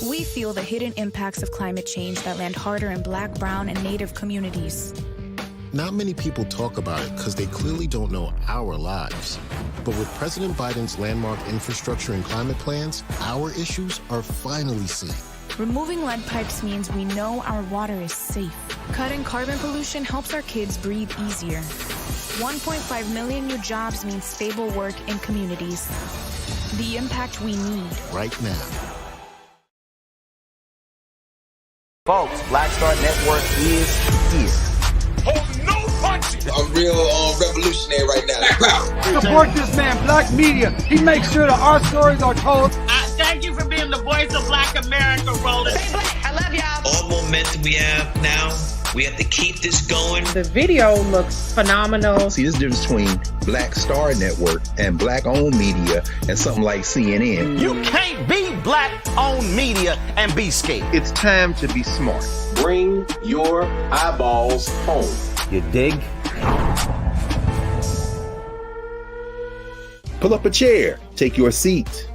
We feel the hidden impacts of climate change that land harder in Black, brown, and Native communities. Not many people talk about it because they clearly don't know our lives. But with President Biden's landmark infrastructure and climate plans, our issues are finally seen. Removing lead pipes means we know our water is safe. Cutting carbon pollution helps our kids breathe easier. 1.5 million new jobs means stable work in communities. The impact we need. Right now. Folks, Black Star Network is here. I'm real revolutionary right now. Support this man, Black Media. He makes sure that our stories are told. Thank you for being the voice of Black America, Roland. I love y'all. All momentum we have now, we have to keep this going. The video looks phenomenal. See, there's a difference between Black Star Network and Black-owned media and something like CNN. You can't be Black-owned media and be scared. It's time to be smart. Bring your eyeballs home. You dig? Pull up a chair. Take your seat.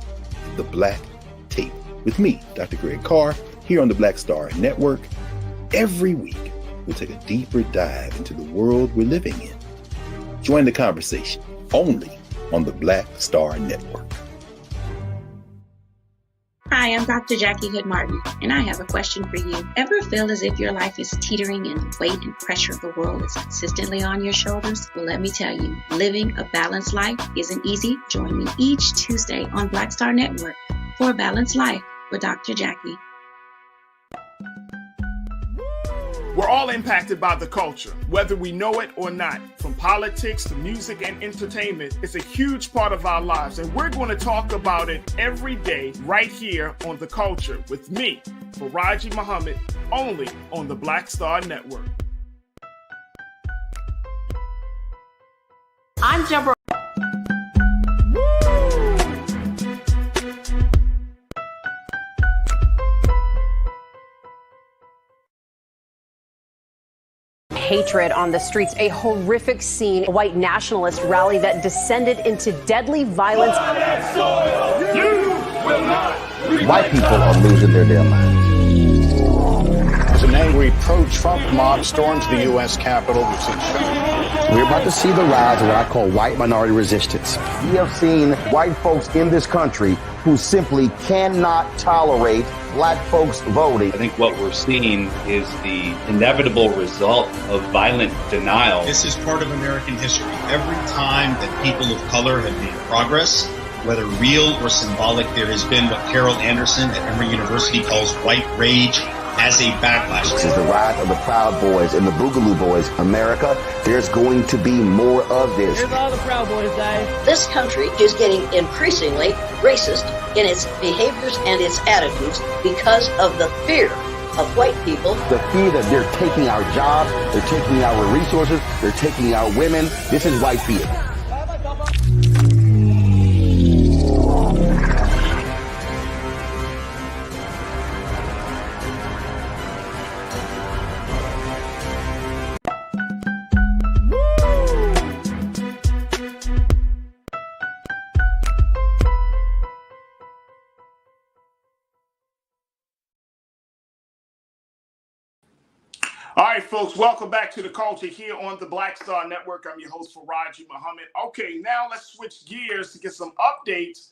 The Black Tape with me, Dr. Greg Carr, here on the Black Star Network. Every week, we'll take a deeper dive into the world we're living in. Join the conversation only on the Black Star Network. Hi, I'm Dr. Jackie Hood Martin, and I have a question for you. Ever feel as if your life is teetering and the weight and pressure of the world is consistently on your shoulders? Well, let me tell you, living a balanced life isn't easy. Join me each Tuesday on Black Star Network for A Balanced Life with Dr. Jackie. We're all impacted by the culture, whether we know it or not. From politics to music and entertainment, it's a huge part of our lives, and we're going to talk about it every day right here on The Culture with me, Faraji Muhammad, only on the Black Star Network. I'm Jabbar. Hatred on the streets, a horrific scene, a white nationalist rally that descended into deadly violence. White people are losing their damn minds. As an angry pro-Trump mob storms the U.S. Capitol, We're about to see the rise of what I call white minority resistance. We have seen white folks in this country who simply cannot tolerate black folks voting. I think what we're seeing is the inevitable result of violent denial. This is part of American history. Every time that people of color have made progress, whether real or symbolic, there has been what Carol Anderson at Emory University calls white rage as a backlash. This is the rise of the Proud Boys and the Boogaloo Boys. America, there's going to be more of this. Here's all the Proud Boys, guys. This country is getting increasingly racist in its behaviors and its attitudes because of the fear of white people. The fear that they're taking our jobs, they're taking our resources, they're taking our women. This is white fear. All right, folks, welcome back to The Culture here on the Black Star Network. I'm your host, Faraji Muhammad. Okay, now let's switch gears to get some updates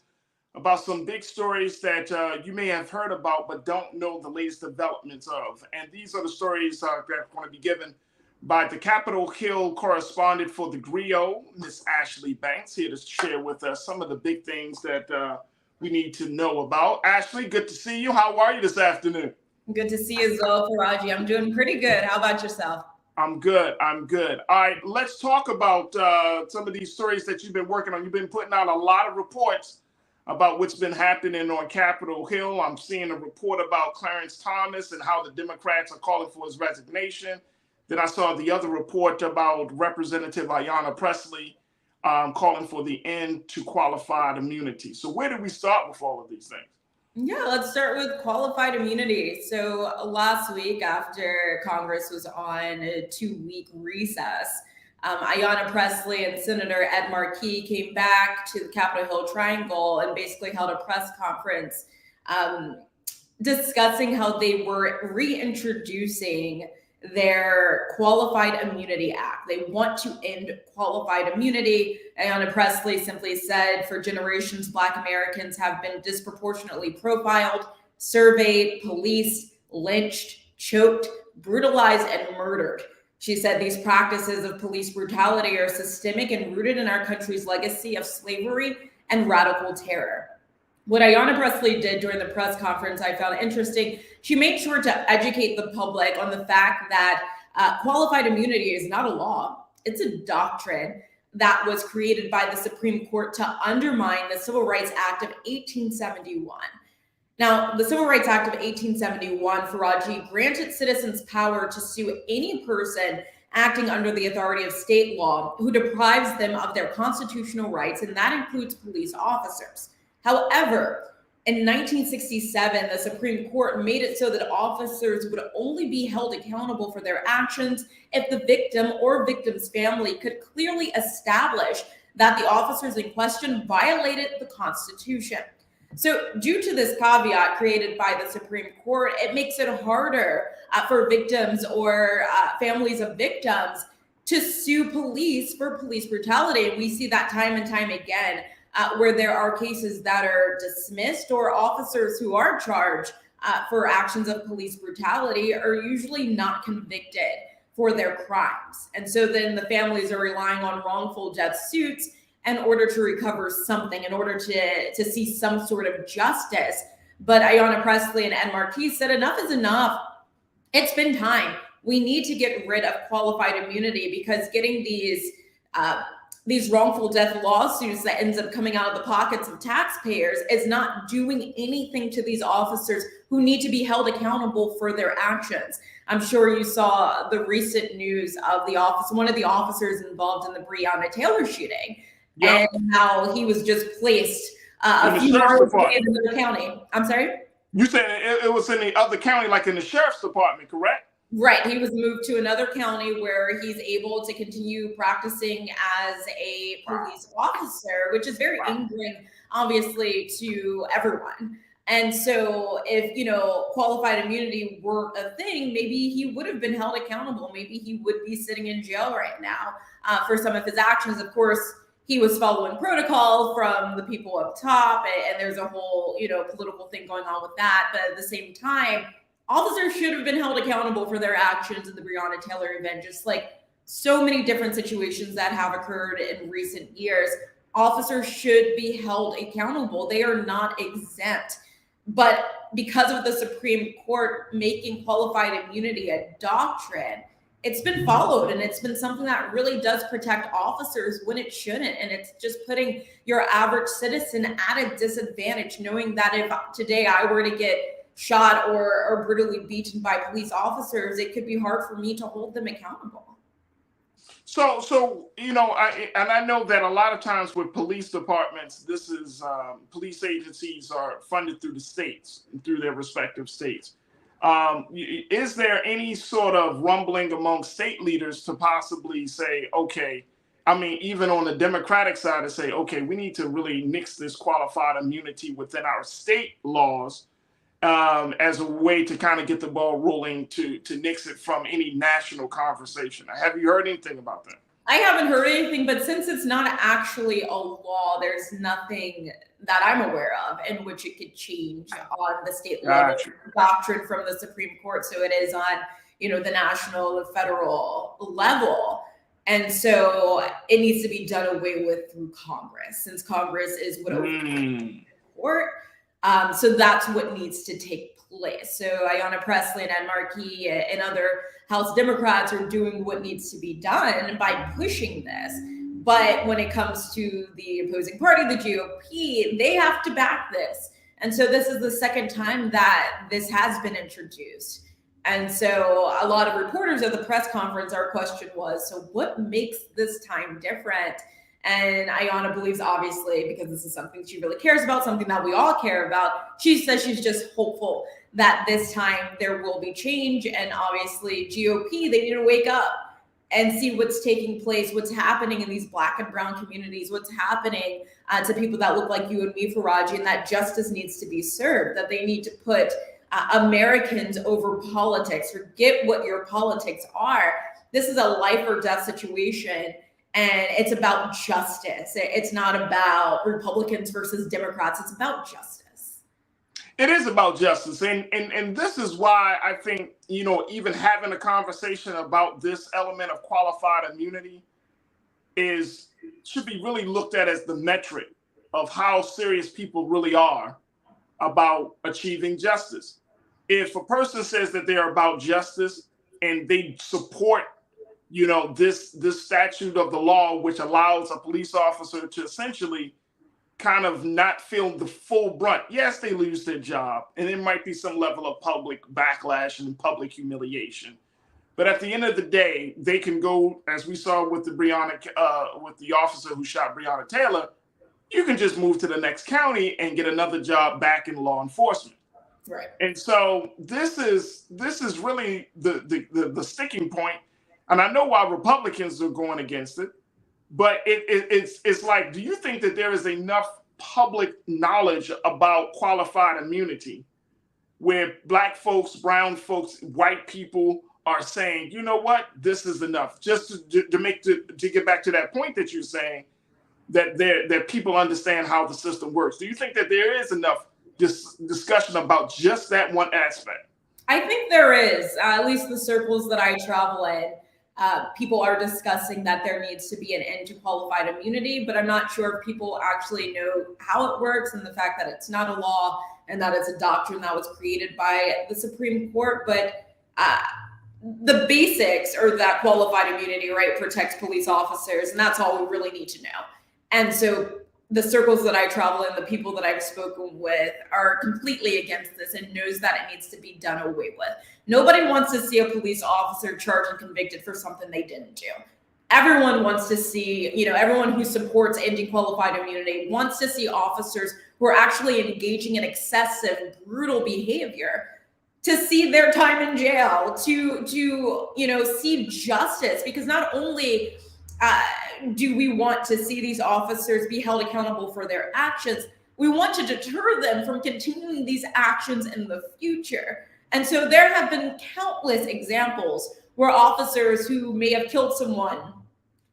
about some big stories that you may have heard about but don't know the latest developments of. And these are the stories that are going to be given by the Capitol Hill correspondent for the Griot, Miss Ashley Banks, here to share with us some of the big things that we need to know about. Ashley, good to see you. How are you this afternoon? Good to see you as well, Faraji. I'm doing pretty good. How about yourself? I'm good. I'm good. All right, let's talk about some of these stories that you've been working on. You've been putting out a lot of reports about what's been happening on Capitol Hill. I'm seeing a report about Clarence Thomas and how the Democrats are calling for his resignation. Then I saw the other report about Representative Ayanna Pressley calling for the end to qualified immunity. So where do we start with all of these things? Yeah, let's start with qualified immunity. So last week, after Congress was on a 2-week recess, Ayanna Pressley and Senator Ed Markey came back to the Capitol Hill Triangle and basically held a press conference discussing how they were reintroducing their Qualified Immunity Act. They want to end qualified immunity. Ayanna Pressley simply said, for generations, Black Americans have been disproportionately profiled, surveyed, policed, lynched, choked, brutalized, and murdered. She said these practices of police brutality are systemic and rooted in our country's legacy of slavery and radical terror. What Ayanna Pressley did during the press conference, I found interesting. She made sure to educate the public on the fact that qualified immunity is not a law. It's a doctrine that was created by the Supreme Court to undermine the Civil Rights Act of 1871. Now, the Civil Rights Act of 1871, Faraji, granted citizens power to sue any person acting under the authority of state law who deprives them of their constitutional rights, and that includes police officers. However, in 1967, the Supreme Court made it so that officers would only be held accountable for their actions if the victim or victim's family could clearly establish that the officers in question violated the Constitution. So due to this caveat created by the Supreme Court, it makes it harder for victims or families of victims to sue police for police brutality. And we see that time and time again, where there are cases that are dismissed, or officers who are charged for actions of police brutality are usually not convicted for their crimes. And so then the families are relying on wrongful death suits in order to recover something, in order to see some sort of justice. But Ayanna Pressley and Ed Markey said enough is enough. It's been time. We need to get rid of qualified immunity, because getting these wrongful death lawsuits that ends up coming out of the pockets of taxpayers is not doing anything to these officers who need to be held accountable for their actions. I'm sure you saw the recent news of one of the officers involved in the Breonna Taylor shooting, and how he was just placed a few miles away in another county. I'm sorry? You said it was in the other county, like in the sheriff's department, correct? Right. He was moved to another county where he's able to continue practicing as a police officer, which is very angering, obviously, to everyone. And so if, qualified immunity weren't a thing, maybe he would have been held accountable. Maybe he would be sitting in jail right now for some of his actions. Of course, he was following protocol from the people up top, and there's a whole, political thing going on with that. But at the same time, officers should have been held accountable for their actions in the Breonna Taylor event, just like so many different situations that have occurred in recent years. Officers should be held accountable. They are not exempt. But because of the Supreme Court making qualified immunity a doctrine, it's been followed, and it's been something that really does protect officers when it shouldn't. And it's just putting your average citizen at a disadvantage, knowing that if today I were to get shot or brutally beaten by police officers, it could be hard for me to hold them accountable. So I know that a lot of times with police departments, this is police agencies are funded through the states, through their respective states. Is there any sort of rumbling among state leaders to possibly say, okay, even on the Democratic side, to say, okay, we need to really nix this qualified immunity within our state laws as a way to kind of get the ball rolling to nix it from any national conversation? Have you heard anything about that? I haven't heard anything, but since it's not actually a law, there's nothing that I'm aware of in which it could change on the state level doctrine from the Supreme Court. So it is on, the national and federal level. And so it needs to be done away with through Congress, since Congress is what the court. So that's what needs to take place. So Ayanna Pressley and Ed Markey and other House Democrats are doing what needs to be done by pushing this. But when it comes to the opposing party, the GOP, they have to back this. And so this is the second time that this has been introduced. And so a lot of reporters at the press conference, our question was, so what makes this time different? And Ayanna believes, obviously, because this is something she really cares about, something that we all care about, she says she's just hopeful that this time there will be change. And obviously, GOP, they need to wake up and see what's taking place, what's happening in these Black and brown communities, what's happening to people that look like you and me, Faraji, and that justice needs to be served, that they need to put Americans over politics. Forget what your politics are. This is a life or death situation. And it's about justice. It's not about Republicans versus Democrats. It's about justice. It is about justice. And this is why I think, even having a conversation about this element of qualified immunity should be really looked at as the metric of how serious people really are about achieving justice. If a person says that they're about justice and they support this statute of the law, which allows a police officer to essentially kind of not feel the full brunt. Yes, they lose their job, and there might be some level of public backlash and public humiliation. But at the end of the day, they can go, as we saw with the officer who shot Breonna Taylor, you can just move to the next county and get another job back in law enforcement. Right. And so this is really the sticking point. And I know why Republicans are going against it, but it's like, do you think that there is enough public knowledge about qualified immunity where Black folks, brown folks, white people are saying, you know what, this is enough. Just to get back to that point that you're saying, that people understand how the system works. Do you think that there is enough discussion about just that one aspect? I think there is, at least the circles that I travel in. People are discussing that there needs to be an end to qualified immunity, but I'm not sure if people actually know how it works and the fact that it's not a law and that it's a doctrine that was created by the Supreme Court. But the basics are that qualified immunity, right, protects police officers, and that's all we really need to know. And so the circles that I travel in, the people that I've spoken with are completely against this and knows that it needs to be done away with. Nobody wants to see a police officer charged and convicted for something they didn't do. Everyone wants to see, everyone who supports ending qualified immunity wants to see officers who are actually engaging in excessive, brutal behavior to see their time in jail, to see justice, because not only do we want to see these officers be held accountable for their actions, we want to deter them from continuing these actions in the future. And so there have been countless examples where officers who may have killed someone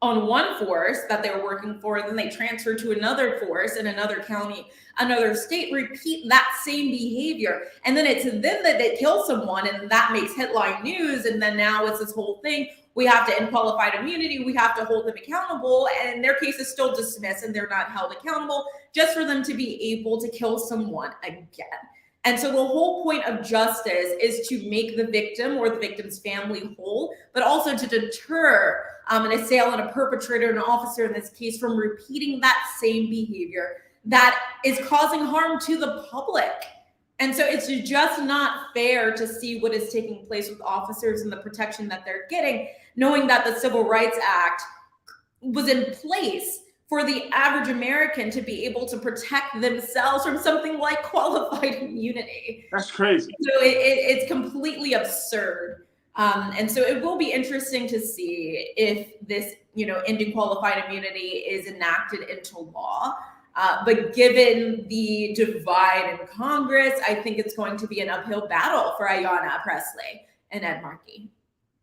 on one force that they were working for, and then they transfer to another force in another county, another state, repeat that same behavior. And then it's them that they kill someone, and that makes headline news. And then now it's this whole thing. We have to end qualified immunity. We have to hold them accountable. And their case is still dismissed and they're not held accountable just for them to be able to kill someone again. And so the whole point of justice is to make the victim or the victim's family whole, but also to deter an assailant, a perpetrator, an officer in this case from repeating that same behavior that is causing harm to the public. And so it's just not fair to see what is taking place with officers and the protection that they're getting, knowing that the Civil Rights Act was in place for the average American to be able to protect themselves from something like qualified immunity. That's crazy. So it's completely absurd. And so it will be interesting to see if this, ending qualified immunity is enacted into law. But given the divide in Congress, I think it's going to be an uphill battle for Ayanna Pressley and Ed Markey.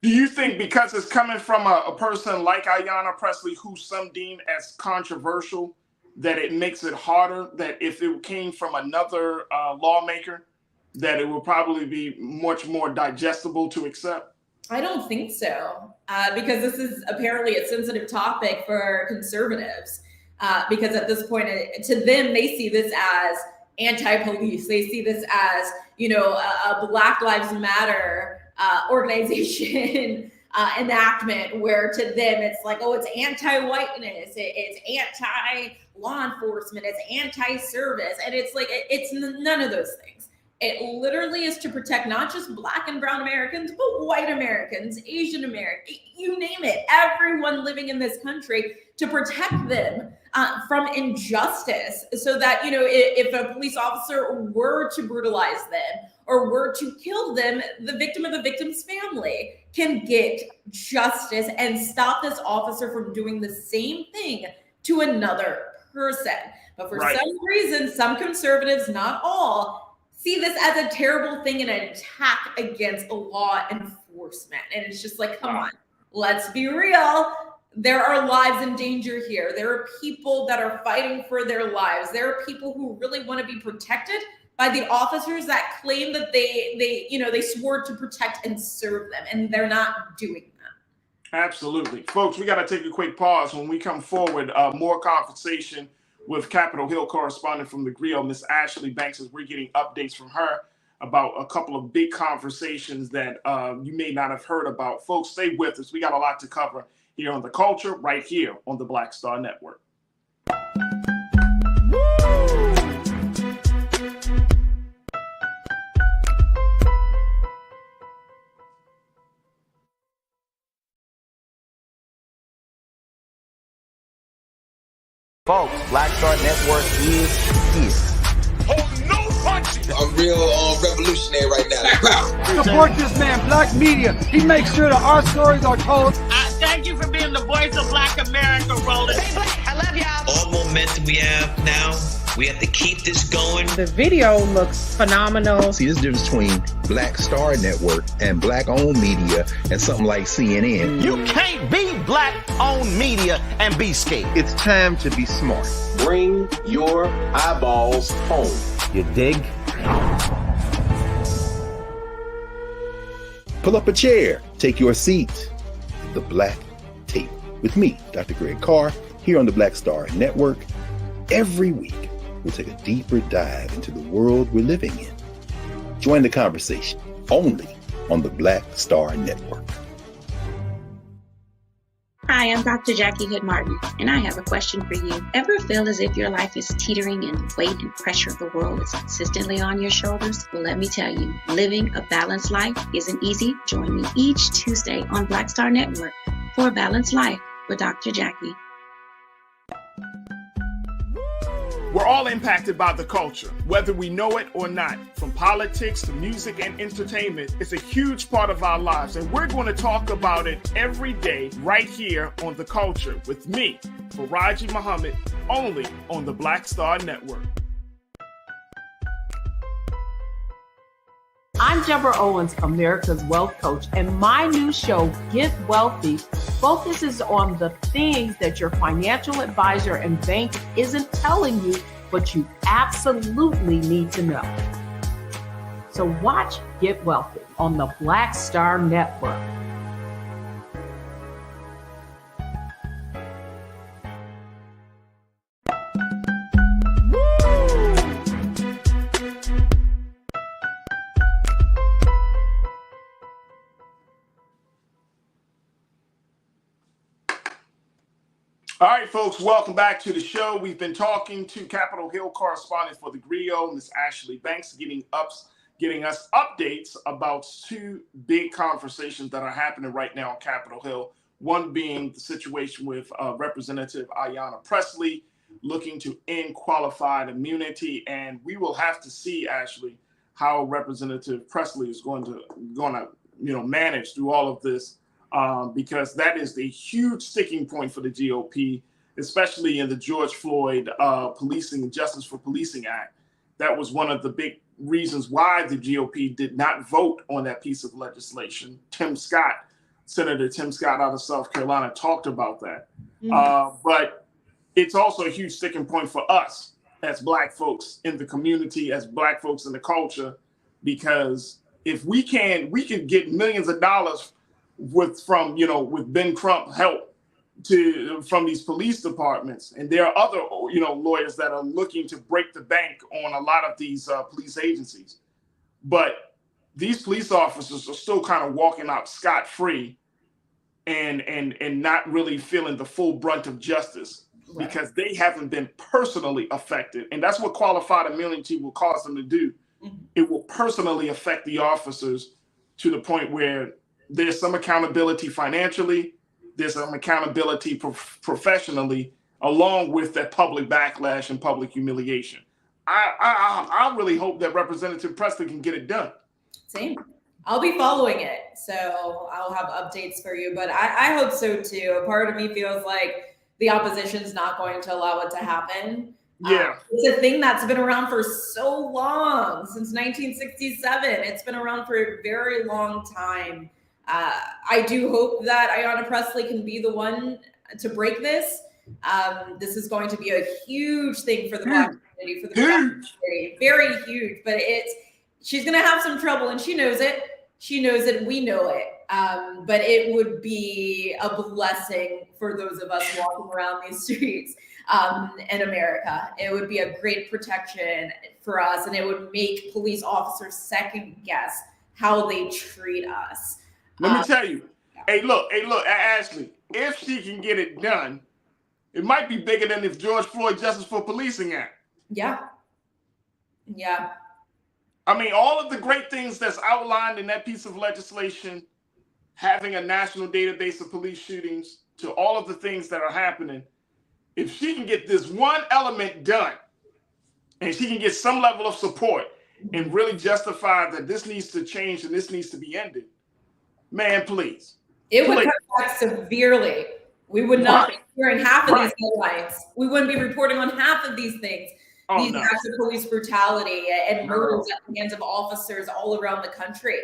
Do you think because it's coming from a person like Ayanna Pressley, who some deem as controversial, that it makes it harder, that if it came from another lawmaker, that it will probably be much more digestible to accept? I don't think so, because this is apparently a sensitive topic for conservatives. Because at this point, to them, they see this as anti-police. They see this as, a Black Lives Matter organization enactment, where to them it's like, oh, it's anti-whiteness, it's anti-law enforcement, it's anti-service. And it's like, it's none of those things. It literally is to protect not just Black and brown Americans, but white Americans, Asian Americans, you name it, everyone living in this country, to protect them from injustice, so that, if a police officer were to brutalize them or were to kill them, the victim of the victim's family can get justice and stop this officer from doing the same thing to another person. But for some reason, some conservatives, not all, see this as a terrible thing and an attack against law enforcement. And it's just like, come on, let's be real. There are lives in danger here. There are people that are fighting for their lives. There are people who really want to be protected by the officers that claim that they swore to protect and serve them, and they're not doing that. Absolutely. Folks, we got to take a quick pause. When we come forward, more conversation with Capitol Hill correspondent from the Griot, Miss Ashley Banks, as we're getting updates from her about a couple of big conversations that you may not have heard about. Folks, stay with us. We got a lot to cover here on The Culture, right here on the Black Star Network. Folks, Black Star Network is here. Oh, no punches! I'm real revolutionary right now. Support this man, Black Media. He makes sure that our stories are told. Thank you for being the voice of Black America, Roland. I love y'all. All momentum we have now We have to keep this going. The video looks phenomenal. See, there's a difference between Black Star Network and Black-owned media and something like CNN. You can't be Black-owned media and be scared. It's time to be smart. Bring your eyeballs home. You dig? Pull up a chair. Take your seat. The Black Tape with me, Dr. Greg Carr, here on the Black Star Network. Every week, we'll take a deeper dive into the world we're living in. Join the conversation only on the Black Star Network. Hi, I'm Dr. Jackie Hood Martin, and I have a question for you. Ever feel as if your life is teetering and the weight and pressure of the world is consistently on your shoulders? Well, let me tell you, living a balanced life isn't easy. Join me each Tuesday on Black Star Network for A Balanced Life with Dr. Jackie. We're all impacted by the culture, whether we know it or not. From politics to music and entertainment, it's a huge part of our lives, and we're going to talk about it every day right here on The Culture with me, Faraji Muhammad, only on the Black Star Network. I'm Deborah Owens, America's Wealth Coach, and my new show, Get Wealthy, focuses on the things that your financial advisor and bank isn't telling you, but you absolutely need to know. So watch Get Wealthy on the Black Star Network. All right, folks, welcome back to the show. We've been talking to Capitol Hill correspondent for the Griot, Ms. Ashley Banks, getting us updates about two big conversations that are happening right now on Capitol Hill. One being the situation with Representative Ayanna Pressley looking to end qualified immunity, and we will have to see, Ashley, how Representative Pressley is going to manage through all of this. Because that is the huge sticking point for the GOP, especially in the George Floyd Policing and Justice for Policing Act. That was one of the big reasons why the GOP did not vote on that piece of legislation. Senator Tim Scott out of South Carolina talked about that. But it's also a huge sticking point for us as Black folks in the community, as Black folks in the culture, because if we can get millions of dollars with Ben Crump help from these police departments, and there are other lawyers that are looking to break the bank on a lot of these police agencies, but these police officers are still kind of walking out scot-free and not really feeling the full brunt of justice, right? Because they haven't been personally affected, and that's what qualified immunity will cause them to do. It will personally affect the officers to the point where there's some accountability financially, there's some accountability professionally, along with that public backlash and public humiliation. I really hope that Representative Pressley can get it done. Same. I'll be following it, so I'll have updates for you, but I hope so too. A part of me feels like the opposition's not going to allow it to happen. Yeah. It's a thing that's been around for so long, since 1967. It's been around for a very long time. I do hope that Ayanna Pressley can be the one to break this. This is going to be a huge thing for the Black community, for the Black community, very huge. But she's going to have some trouble, and she knows it. She knows it. We know it. But it would be a blessing for those of us walking around these streets in America. It would be a great protection for us, and it would make police officers second guess how they treat us. Let me tell you, hey, look, Ashley, if she can get it done, it might be bigger than the George Floyd Justice for Policing Act. Yeah. I mean, all of the great things that's outlined in that piece of legislation, having a national database of police shootings, to all of the things that are happening, if she can get this one element done, and she can get some level of support and really justify that this needs to change and this needs to be ended, man, please. It would cut back severely. We would not be hearing half of these headlines. We wouldn't be reporting on half of these things. these no. acts of police brutality and murders at the hands of officers all around the country,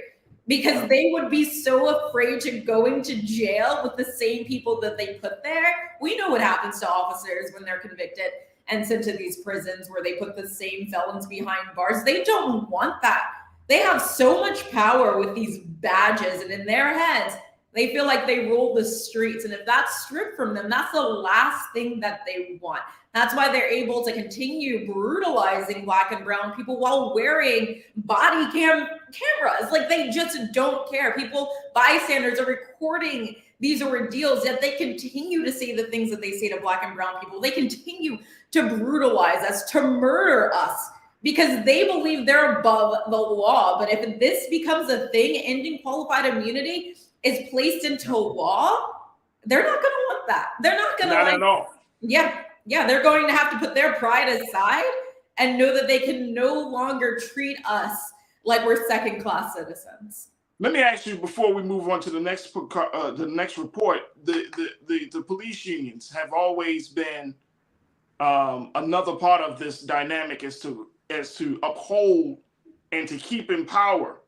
because they would be so afraid to going to jail with the same people that they put there. We know what happens to officers when they're convicted and sent to these prisons where they put the same felons behind bars. They don't want that. They have so much power with these badges, and in their heads, they feel like they rule the streets. And if that's stripped from them, that's the last thing that they want. That's why they're able to continue brutalizing Black and brown people while wearing body cameras. Like, they just don't care. People, bystanders, are recording these ordeals, yet they continue to say the things that they say to Black and brown people. They continue to brutalize us, to murder us, because they believe they're above the law. But if this becomes a thing, ending qualified immunity is placed into law, they're not going to want that. They're not going to Not at all. Yeah, they're going to have to put their pride aside and know that they can no longer treat us like we're second-class citizens. Let me ask you before we move on to the next report. The police unions have always been another part of this dynamic as to uphold and to keep in power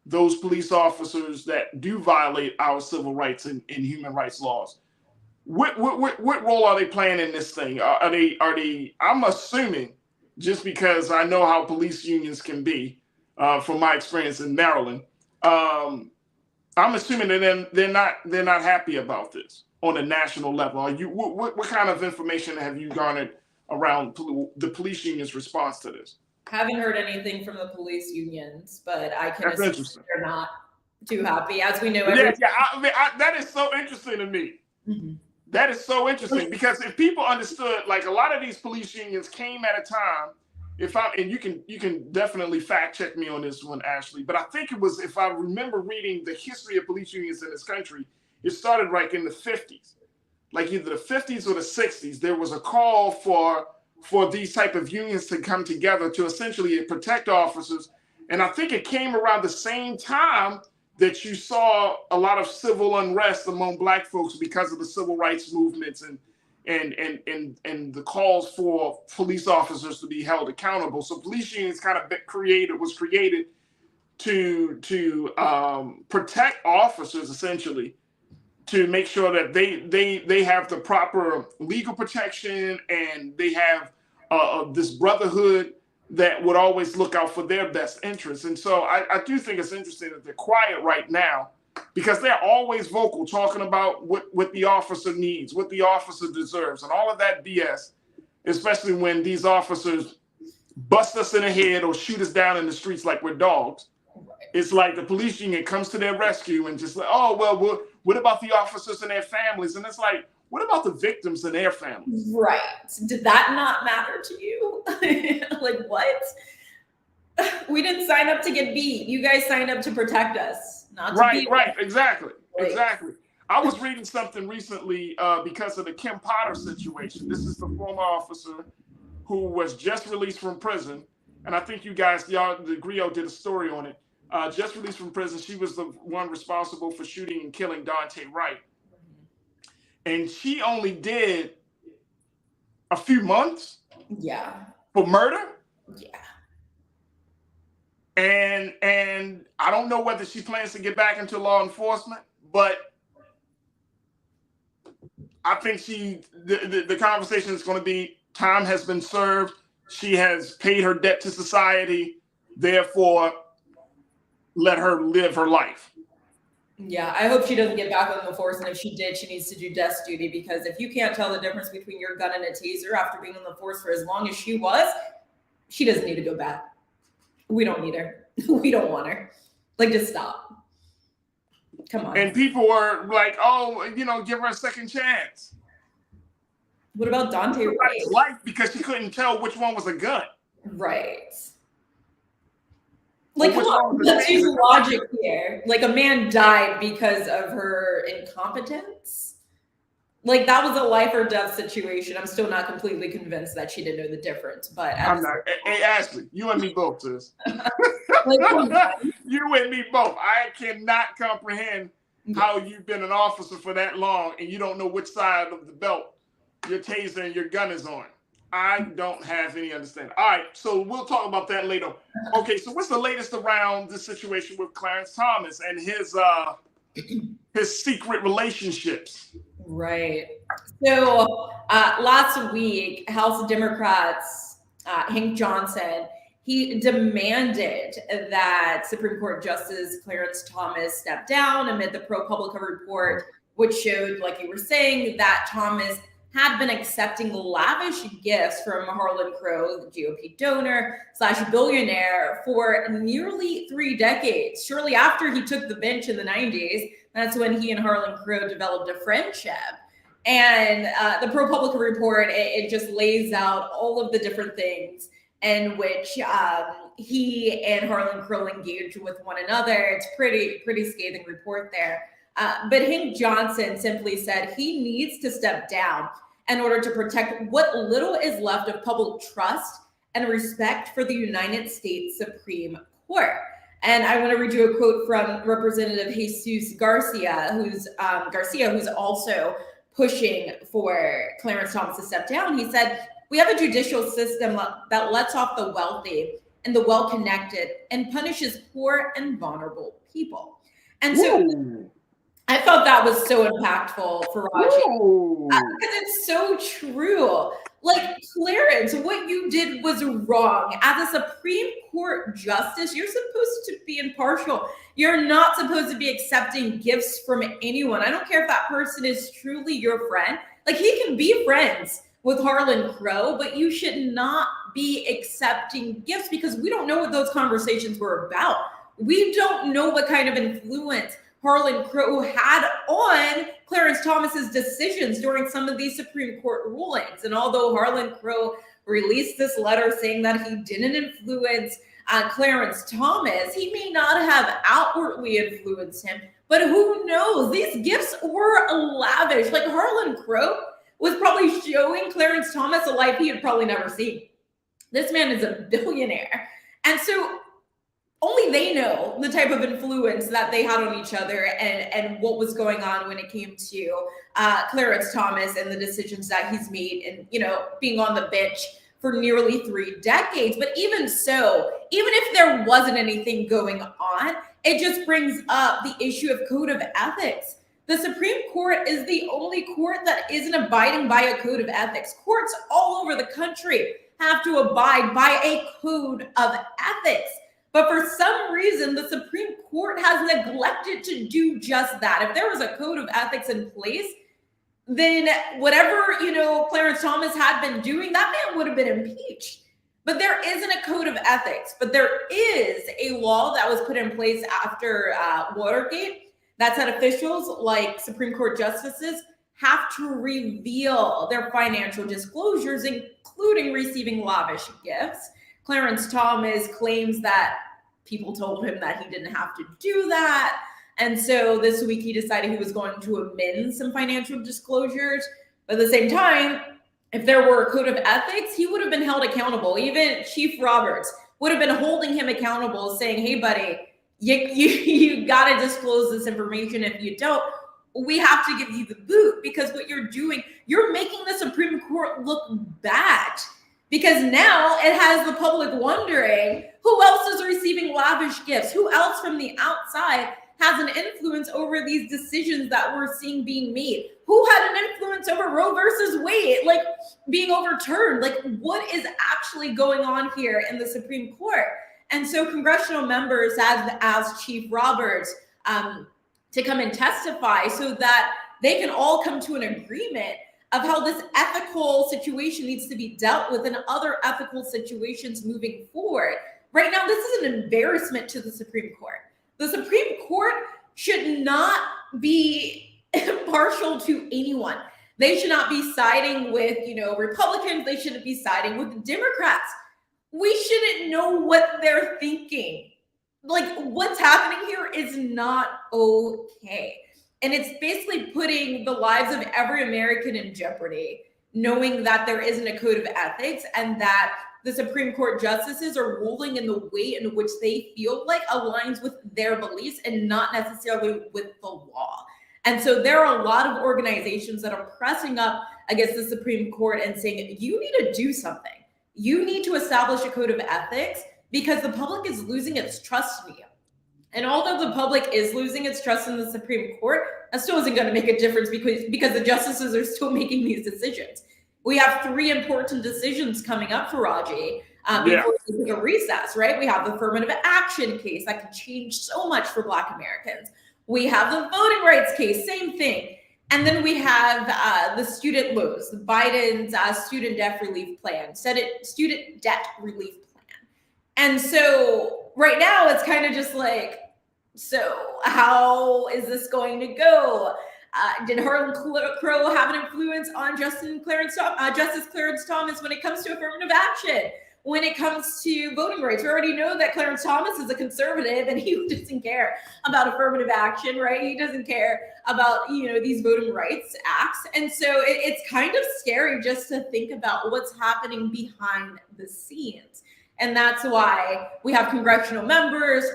those police officers that do violate our civil rights and human rights laws. What role are they playing in this thing? Are they? I'm assuming, just because I know how police unions can be, from my experience in Maryland, I'm assuming that they're not happy about this on a national level. Are you? What kind of information have you garnered around the police unions' response to this? Haven't heard anything from the police unions, but I can assume they're not too happy. As we know, that is so interesting to me. Mm-hmm. That is so interesting, because if people understood, like, a lot of these police unions came at a time, and you can definitely fact check me on this one, Ashley, but I think it was, if I remember reading the history of police unions in this country, it started like in the 50s, like either the 50s or the 60s. There was a call for these type of unions to come together to essentially protect officers. And I think it came around the same time that you saw a lot of civil unrest among Black folks because of the civil rights movements and the calls for police officers to be held accountable. So police unions kind of was created to protect officers, essentially, to make sure that they have the proper legal protection, and they have this brotherhood that would always look out for their best interests. And so I do think it's interesting that they're quiet right now, because they're always vocal, talking about what the officer needs, what the officer deserves, and all of that BS, especially when these officers bust us in the head or shoot us down in the streets like we're dogs. It's like the police union comes to their rescue and just like, oh, well, what about the officers and their families? And it's like, what about the victims and their families? Right. Did that not matter to you? Like, what? We didn't sign up to get beat. You guys signed up to protect us, not to beat us. Right. Exactly. I was reading something recently because of the Kim Potter situation. This is the former officer who was just released from prison. And I think the Griot did a story on it. Just released from prison. She was the one responsible for shooting and killing Daunte Wright. And she only did a few months. Yeah. For murder. Yeah. And I don't know whether she plans to get back into law enforcement, but I think the conversation is going to be, time has been served. She has paid her debt to society. Therefore, let her live her life. Yeah, I hope she doesn't get back on the force. And if she did, she needs to do desk duty, because if you can't tell the difference between your gun and a taser after being on the force for as long as she was, she doesn't need to go back. We don't need her. We don't want her. Like, just stop. Come on. And people were like, oh, give her a second chance. What about Daunte Wright? Life, because she couldn't tell which one was a gun. Right. Like, come on, let's use logic here. Like, a man died because of her incompetence. Like, that was a life or death situation. I'm still not completely convinced that she didn't know the difference. But I'm not. Hey, Ashley, you and me both, sis. You and me both. I cannot comprehend how you've been an officer for that long and you don't know which side of the belt your taser and your gun is on. I don't have any understanding. All right, so we'll talk about that later. Okay, so what's the latest around the situation with Clarence Thomas and his secret relationships? Right. So last week, House Democrats, Hank Johnson, he demanded that Supreme Court Justice Clarence Thomas step down amid the ProPublica report, which showed, like you were saying, that Thomas had been accepting lavish gifts from Harlan Crow, the GOP donor / billionaire, for nearly 3 decades. Shortly after he took the bench in the 90s, that's when he and Harlan Crow developed a friendship. And the ProPublica report, it just lays out all of the different things in which he and Harlan Crow engaged with one another. It's pretty scathing report there. But Hank Johnson simply said he needs to step down in order to protect what little is left of public trust and respect for the United States Supreme Court. And I want to read you a quote from Representative Jesus Garcia, who's also pushing for Clarence Thomas to step down. He said, "We have a judicial system that lets off the wealthy and the well-connected and punishes poor and vulnerable people." And so I thought that was so impactful for Raji, because it's so true. Like, Clarence, what you did was wrong. As a Supreme Court justice, you're supposed to be impartial. You're not supposed to be accepting gifts from anyone. I don't care if that person is truly your friend. Like, he can be friends with Harlan Crow, but you should not be accepting gifts, because we don't know what those conversations were about. We don't know what kind of influence Harlan Crow had on Clarence Thomas's decisions during some of these Supreme Court rulings. And although Harlan Crow released this letter saying that he didn't influence Clarence Thomas, he may not have outwardly influenced him, but who knows? These gifts were lavish. Like, Harlan Crow was probably showing Clarence Thomas a life he had probably never seen. This man is a billionaire. And so only they know the type of influence that they had on each other and what was going on when it came to Clarence Thomas and the decisions that he's made, and, you know, being on the bench for nearly 3 decades. But even so, even if there wasn't anything going on, it just brings up the issue of code of ethics. The Supreme Court is the only court that isn't abiding by a code of ethics. Courts all over the country have to abide by a code of ethics. But for some reason, the Supreme Court has neglected to do just that. If there was a code of ethics in place, then whatever, you know, Clarence Thomas had been doing, that man would have been impeached. But there isn't a code of ethics. But there is a law that was put in place after Watergate that said officials like Supreme Court justices have to reveal their financial disclosures, including receiving lavish gifts. Clarence Thomas claims that people told him that he didn't have to do that. And so this week he decided he was going to amend some financial disclosures. But at the same time, if there were a code of ethics, he would have been held accountable. Even Chief Roberts would have been holding him accountable, saying, hey, buddy, you got to disclose this information. If you don't, we have to give you the boot, because what you're doing, you're making the Supreme Court look bad. Because now it has the public wondering who else is receiving lavish gifts, who else from the outside has an influence over these decisions that we're seeing being made, who had an influence over Roe versus Wade, like, being overturned, like, what is actually going on here in the Supreme Court? And so congressional members have asked Chief Roberts to come and testify so that they can all come to an agreement of how this ethical situation needs to be dealt with in other ethical situations moving forward. Right now, this is an embarrassment to the Supreme Court. The Supreme Court should not be impartial to anyone. They should not be siding with, Republicans. They shouldn't be siding with Democrats. We shouldn't know what they're thinking. Like, what's happening here is not okay. And it's basically putting the lives of every American in jeopardy, knowing that there isn't a code of ethics and that the Supreme Court justices are ruling in the way in which they feel like aligns with their beliefs and not necessarily with the law. And so there are a lot of organizations that are pressing up against the Supreme Court and saying, you need to do something. You need to establish a code of ethics because the public is losing its trust in you. And although the public is losing its trust in the Supreme Court, that still isn't going to make a difference because the justices are still making these decisions. We have 3 important decisions coming up for Raji before we take a recess, right? We have the affirmative action case that could change so much for Black Americans. We have the voting rights case, same thing. And then we have the student loans, Biden's student debt relief plan, student debt relief plan. And so right now it's kind of just like, so how is this going to go? Did Harlan Crow have an influence on Justice Clarence Thomas when it comes to affirmative action? When it comes to voting rights, we already know that Clarence Thomas is a conservative and he doesn't care about affirmative action, right? He doesn't care about, these voting rights acts. And so it's kind of scary just to think about what's happening behind the scenes. And that's why we have congressional members,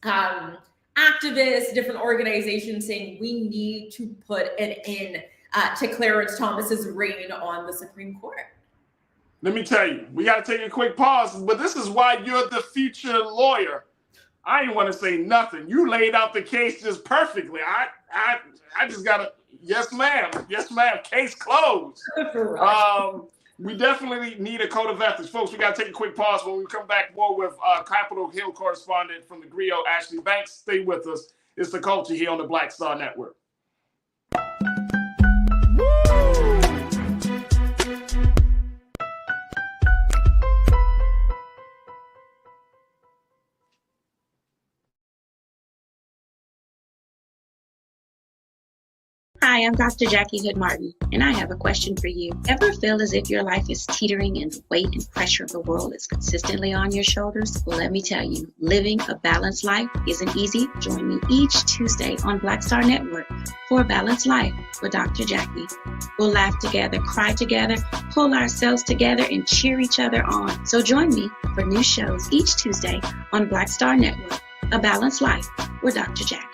activists, different organizations saying we need to put an end to Clarence Thomas's reign on the Supreme Court. Let me tell you, we got to take a quick pause, but this is why you're the future lawyer. I didn't want to say nothing. You laid out the case just perfectly. I just got to, yes, ma'am. Yes, ma'am. Case closed. We definitely need a code of ethics. Folks, we got to take a quick pause. When we come back, more with Capitol Hill correspondent from the Griot, Ashley Banks. Stay with us. It's The Culture here on the Black Star Network. Hi, I'm Dr. Jackie Hood Martin, and I have a question for you. Ever feel as if your life is teetering and the weight and pressure of the world is consistently on your shoulders? Well, let me tell you, living a balanced life isn't easy. Join me each Tuesday on Black Star Network for A Balanced Life with Dr. Jackie. We'll laugh together, cry together, pull ourselves together, and cheer each other on. So join me for new shows each Tuesday on Black Star Network, A Balanced Life with Dr. Jackie.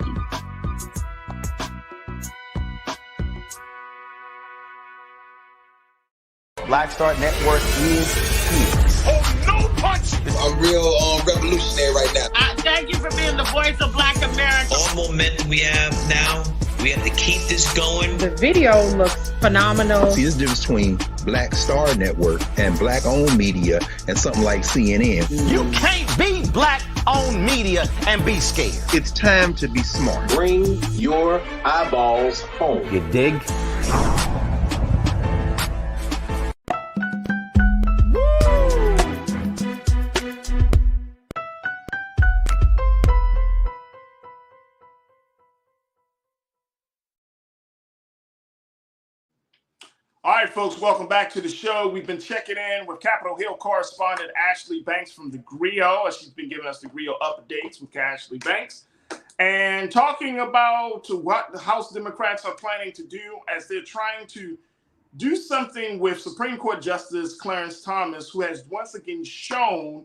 Black Star Network is here. Oh, no punch! I'm real revolutionary right now. Thank you for being the voice of Black America. All momentum we have now, we have to keep this going. The video looks phenomenal. See, there's a difference between Black Star Network and Black-owned media and something like CNN. You can't be Black-owned media and be scared. It's time to be smart. Bring your eyeballs home. You dig? All right, folks, welcome back to the show. We've been checking in with Capitol Hill correspondent Ashley Banks from the Griot. She's been giving us the Griot updates with Ashley Banks and talking about what the House Democrats are planning to do as they're trying to do something with Supreme Court Justice Clarence Thomas, who has once again shown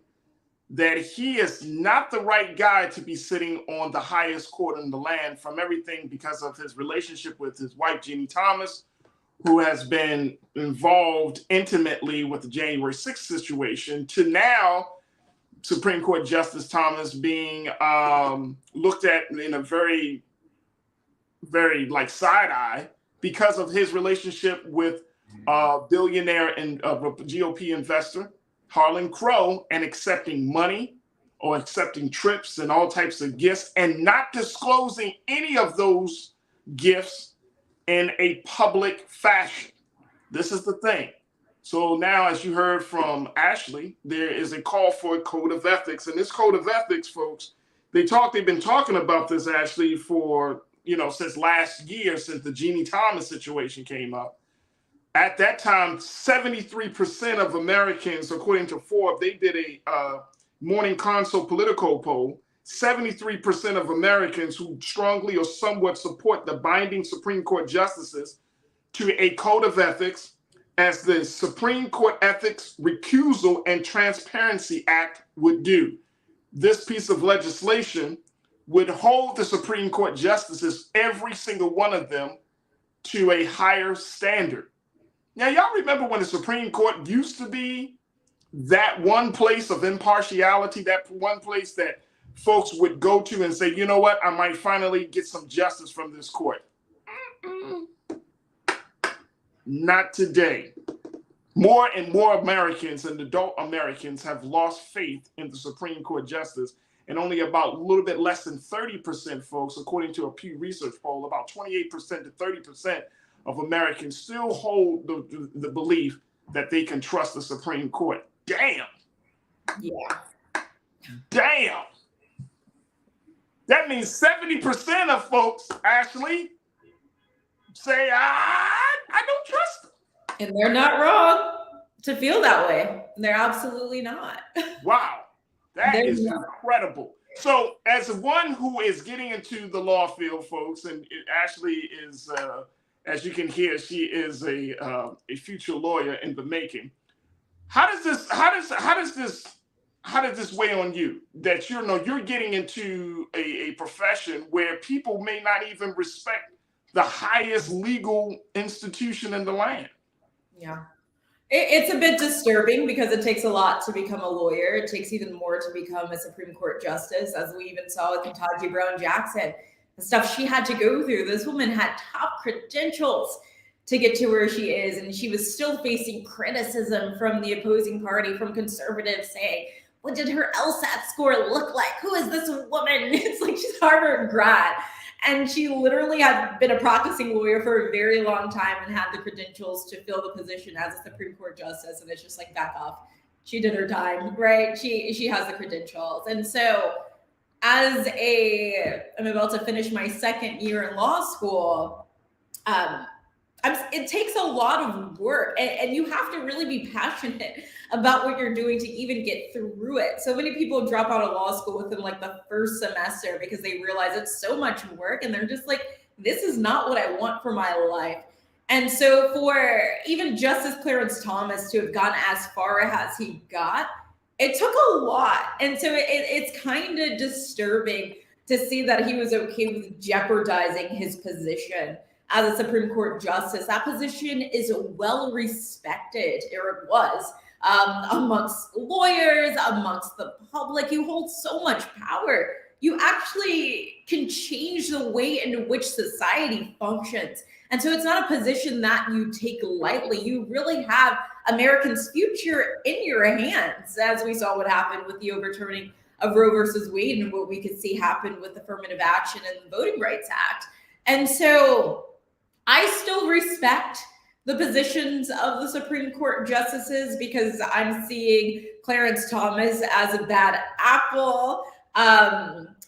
that he is not the right guy to be sitting on the highest court in the land, from everything because of his relationship with his wife, Jeannie Thomas, who has been involved intimately with the January 6th situation, to now Supreme Court Justice Thomas being looked at in a very, very side eye because of his relationship with billionaire and GOP investor Harlan Crow, and accepting money or accepting trips and all types of gifts and not disclosing any of those gifts in a public fashion. This is the thing. So now, as you heard from Ashley, there is a call for a code of ethics. And this code of ethics, folks, they've been talking about this, Ashley, for, since last year, since the Jeannie Thomas situation came up. At that time, 73% of Americans, according to Forbes, they did a Morning Consult Political poll, 73% of Americans who strongly or somewhat support the binding Supreme Court justices to a code of ethics as the Supreme Court Ethics Recusal and Transparency Act would do. This piece of legislation would hold the Supreme Court justices, every single one of them, to a higher standard. Now, y'all remember when the Supreme Court used to be that one place of impartiality, that one place that folks would go to and say, you know what, I might finally get some justice from this court. Not today. More and more Americans and adult Americans have lost faith in the Supreme Court justice, and only about a little bit less than 30%, folks, according to a Pew Research poll, about 28% to 30% of Americans still hold the belief that they can trust the Supreme Court. Damn. Yeah. Damn. That means 70% of folks, Ashley, say, I don't trust them. And they're not wrong to feel that way. They're absolutely not. Wow. That is incredible. So as one who is getting into the law field, folks, and Ashley is, as you can hear, she is a future lawyer in the making. How does this weigh on you that you're getting into a profession where people may not even respect the highest legal institution in the land? Yeah. It's a bit disturbing because it takes a lot to become a lawyer. It takes even more to become a Supreme Court justice, as we even saw with Ketanji Brown Jackson. The stuff she had to go through. This woman had top credentials to get to where she is, and she was still facing criticism from the opposing party, from conservatives saying, what did her LSAT score look like? Who is this woman? It's like she's Harvard grad. And she literally had been a practicing lawyer for a very long time and had the credentials to fill the position as a Supreme Court justice. And it's just like, back off. She did her time, right? She has the credentials. And so I'm about to finish my second year in law school. It takes a lot of work, and you have to really be passionate about what you're doing to even get through it. So many people drop out of law school within like the first semester because they realize it's so much work, and they're just like, this is not what I want for my life. And so for even Justice Clarence Thomas to have gone as far as he got, it took a lot. And so it's kind of disturbing to see that he was okay with jeopardizing his position as a Supreme Court justice. That position is well respected, or it was, amongst lawyers, amongst the public. You hold so much power. You actually can change the way in which society functions. And so it's not a position that you take lightly. You really have Americans' future in your hands, as we saw what happened with the overturning of Roe versus Wade and what we could see happen with affirmative action and the Voting Rights Act. And so I still respect the positions of the Supreme Court justices because I'm seeing Clarence Thomas as a bad apple,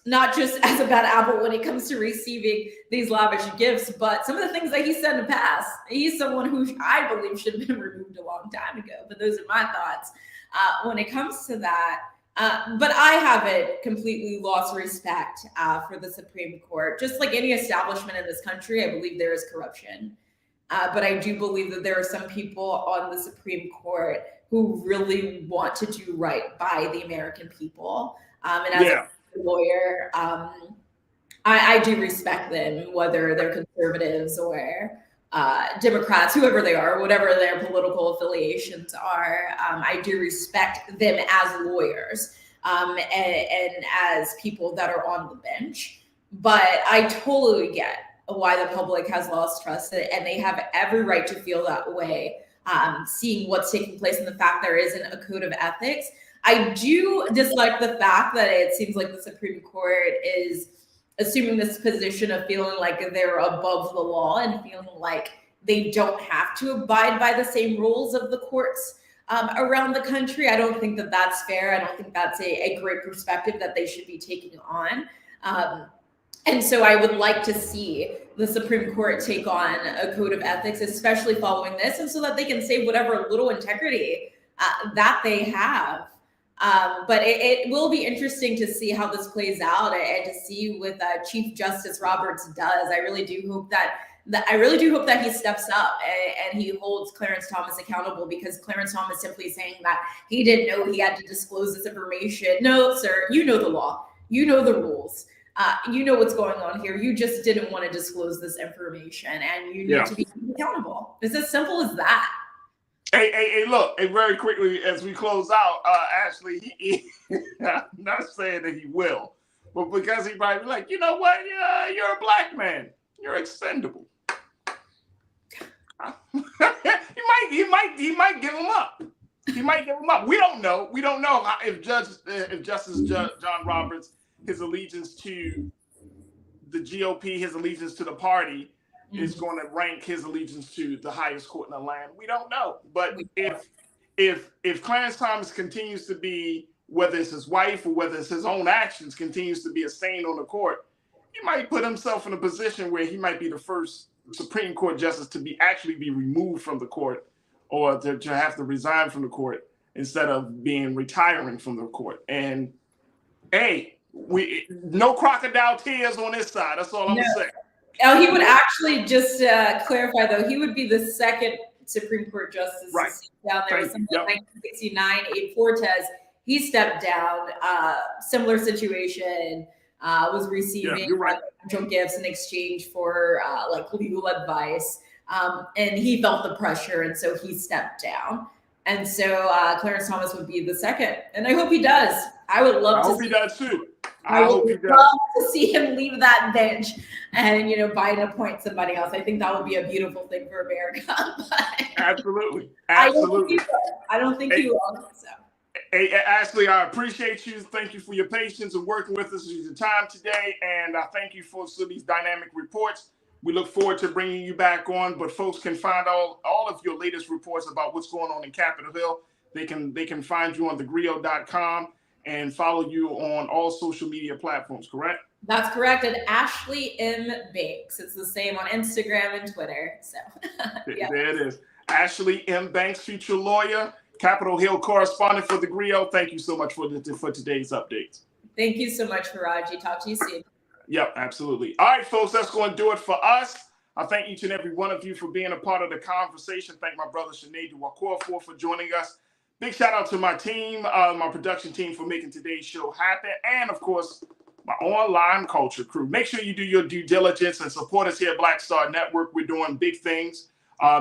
not just as a bad apple when it comes to receiving these lavish gifts, but some of the things that he said in the past. He's someone who I believe should have been removed a long time ago, but those are my thoughts when it comes to that. But I haven't completely lost respect for the Supreme Court. Just like any establishment in this country, I believe there is corruption. But I do believe that there are some people on the Supreme Court who really want to do right by the American people. And as a lawyer, I do respect them, whether they're conservatives or Democrats, whoever they are, whatever their political affiliations are. I do respect them as lawyers and as people that are on the bench. But I totally get why the public has lost trust, and they have every right to feel that way, seeing what's taking place and the fact there isn't a code of ethics. I do dislike the fact that it seems like the Supreme Court is assuming this position of feeling like they're above the law and feeling like they don't have to abide by the same rules of the courts around the country. I don't think that that's fair. I don't think that's a great perspective that they should be taking on. And so I would like to see the Supreme Court take on a code of ethics, especially following this, and so that they can save whatever little integrity that they have. But it will be interesting to see how this plays out and to see what Chief Justice Roberts does. I really do hope that he steps up and he holds Clarence Thomas accountable, because Clarence Thomas simply saying that he didn't know he had to disclose this information. No, sir, you know the law. You know the rules. you know what's going on here. You just didn't want to disclose this information, and you need to be accountable. It's as simple as that. Hey, look, very quickly as we close out, Ashley, I'm not saying that he will, but because he might be like, you know what, you're a black man, you're expendable. he might give him up. He might give him up. We don't know. We don't know if Justice John Roberts, his allegiance to the GOP, his allegiance to the party, is going to rank his allegiance to the highest court in the land. We don't know. But if Clarence Thomas continues to be, whether it's his wife or whether it's his own actions, continues to be a stain on the court, he might put himself in a position where he might be the first Supreme Court justice to be removed from the court, or to have to resign from the court instead of retiring from the court. And hey, no crocodile tears on this side. That's all I'm gonna say. Oh, he would actually, just clarify though, he would be the second Supreme Court justice to sit down there. Something like 1969, Abe Fortes, he stepped down. Similar situation. Was receiving financial gifts in exchange for like legal advice, and he felt the pressure, and so he stepped down. And so Clarence Thomas would be the second, and I hope he does. I would love to. I hope he does too. I would love to see him leave that bench and Biden appoint somebody else. I think that would be a beautiful thing for America. Absolutely. I don't think he will. So. Hey, Ashley, I appreciate you. Thank you for your patience and working with us your time today. And I thank you for these dynamic reports. We look forward to bringing you back on, but folks can find all of your latest reports about what's going on in Capitol Hill. They can find you on thegrio.com and follow you on all social media platforms, correct? That's correct. And Ashley M. Banks. It's the same on Instagram and Twitter. So There it is. Ashley M. Banks, future lawyer, Capitol Hill correspondent for The Griot. Thank you so much for today's updates. Thank you so much, Faraji. Talk to you soon. Yep, absolutely. All right, folks, that's going to do it for us. I thank each and every one of you for being a part of the conversation. Thank my brother Sinead Wakofor for joining us. Big shout out to my team, my production team, for making today's show happen. And of course, my online culture crew. Make sure you do your due diligence and support us here at Black Star Network. We're doing big things.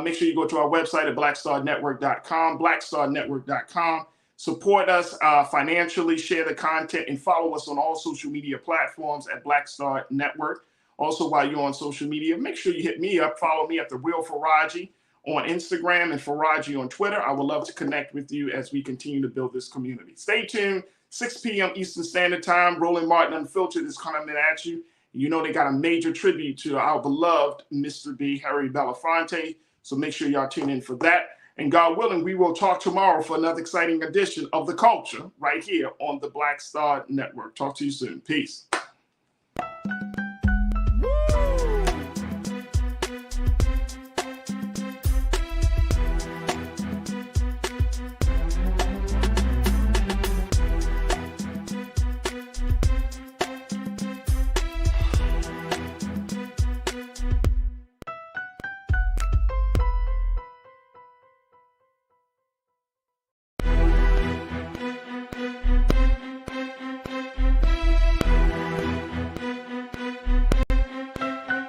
Make sure you go to our website at blackstarnetwork.com, blackstarnetwork.com. Support us financially, share the content, and follow us on all social media platforms at Black Star Network. Also, while you're on social media, make sure you hit me up. Follow me at The Real Faraji on Instagram and Faraji on Twitter. I would love to connect with you as we continue to build this community. Stay tuned. 6 p.m. Eastern Standard Time. Roland Martin Unfiltered is coming at you. You know they got a major tribute to our beloved Mr. B, Harry Belafonte. So make sure y'all tune in for that. And God willing, we will talk tomorrow for another exciting edition of The Culture right here on the Black Star Network. Talk to you soon. Peace.